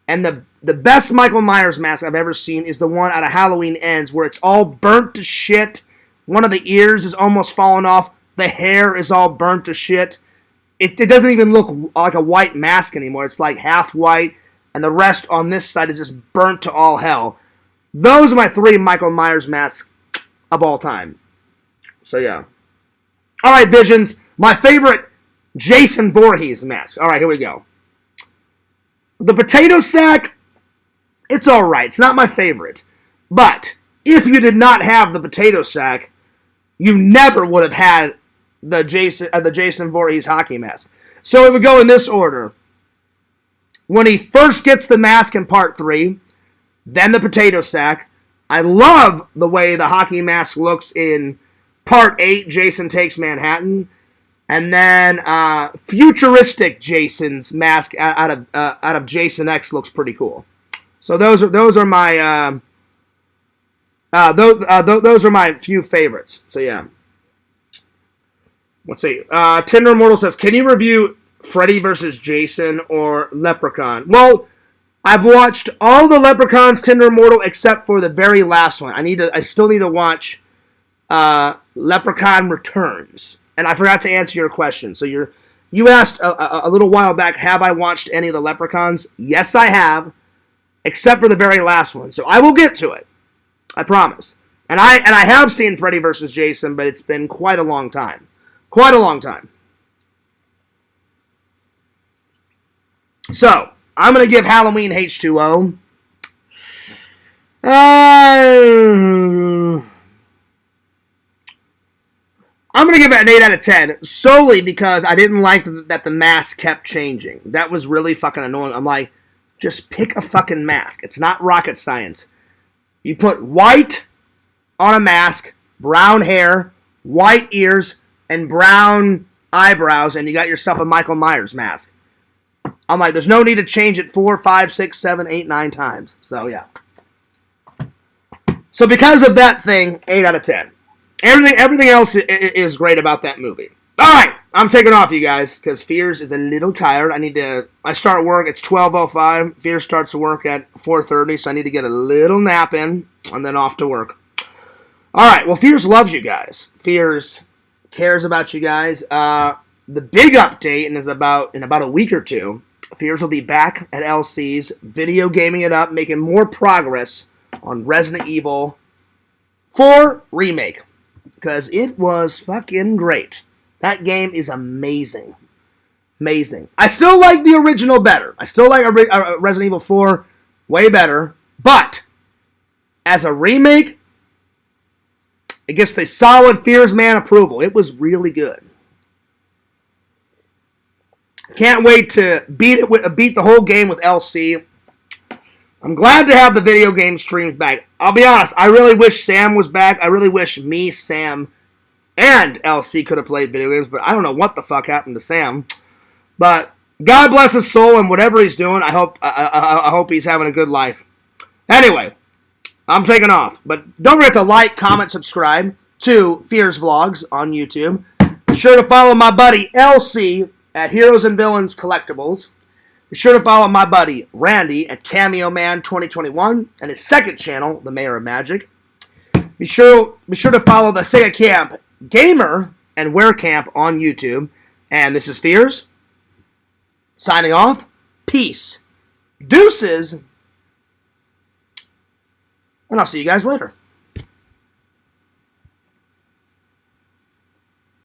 and the best Michael Myers mask I've ever seen is the one out of Halloween Ends, where it's all burnt to shit. One of the ears is almost falling off. The hair is all burnt to shit. It doesn't even look like a white mask anymore. It's like half white, and the rest on this side is just burnt to all hell. Those are my 3 Michael Myers masks of all time. So, yeah. All right, Visions. My favorite Jason Voorhees mask. All right, here we go. The potato sack It's all right. It's not my favorite. But if you did not have the potato sack, you never would have had the Jason Voorhees hockey mask. So it would go in this order. When he first gets the mask in part 3, then the potato sack. I love the way the hockey mask looks in part 8, Jason Takes Manhattan. And then futuristic Jason's mask out of Jason X looks pretty cool. So those are my those are my few favorites. So yeah. Let's see. Tinder Immortal says, "Can you review Freddy vs. Jason or Leprechaun?" Well, I've watched all the Leprechauns Tinder Immortal except for the very last one. I still need to watch Leprechaun Returns. And I forgot to answer your question. So you asked a little while back, have I watched any of the Leprechauns? Yes, I have, except for the very last one. So I will get to it. I promise. And I have seen Freddy vs. Jason, but it's been quite a long time. Quite a long time. So, I'm going to give Halloween H2O. I'm going to give it an 8 out of 10, solely because I didn't like that the mask kept changing. That was really fucking annoying. I'm like, just pick a fucking mask. It's not rocket science. You put white on a mask, brown hair, white ears, and brown eyebrows, and you got yourself a Michael Myers mask. I'm like, there's no need to change it 4, 5, 6, 7, 8, 9 times. So, yeah. So, because of that thing, 8 out of 10. Everything else is great about that movie. All right, I'm taking off, you guys, because Fears is a little tired. I start work, it's 12:05. Fears starts work at 4:30, so I need to get a little nap in, and then off to work. All right, well, Fears loves you guys. Fears cares about you guys. The big update in about a week or two, Fears will be back at LC's, video gaming it up, making more progress on Resident Evil 4 Remake. Because it was fucking great. That game is amazing. Amazing. I still like the original better. I still like Resident Evil 4 way better. But, as a remake, it gets the solid Fears Man approval. It was really good. Can't wait to beat the whole game with LC. I'm glad to have the video game streams back. I'll be honest, I really wish Sam was back. I really wish me, Sam, and LC could have played video games, but I don't know what the fuck happened to Sam. But God bless his soul and whatever he's doing, I hope he's having a good life. Anyway, I'm taking off. But don't forget to like, comment, subscribe to Fears Vlogs on YouTube. Be sure to follow my buddy LC at Heroes and Villains Collectibles. Be sure to follow my buddy Randy at Cameo Man 2021 and his second channel, The Mayor of Magic. Be sure to follow the Sega Camp Gamer and Werecamp on YouTube. And this is Fears, signing off. Peace. Deuces. And I'll see you guys later.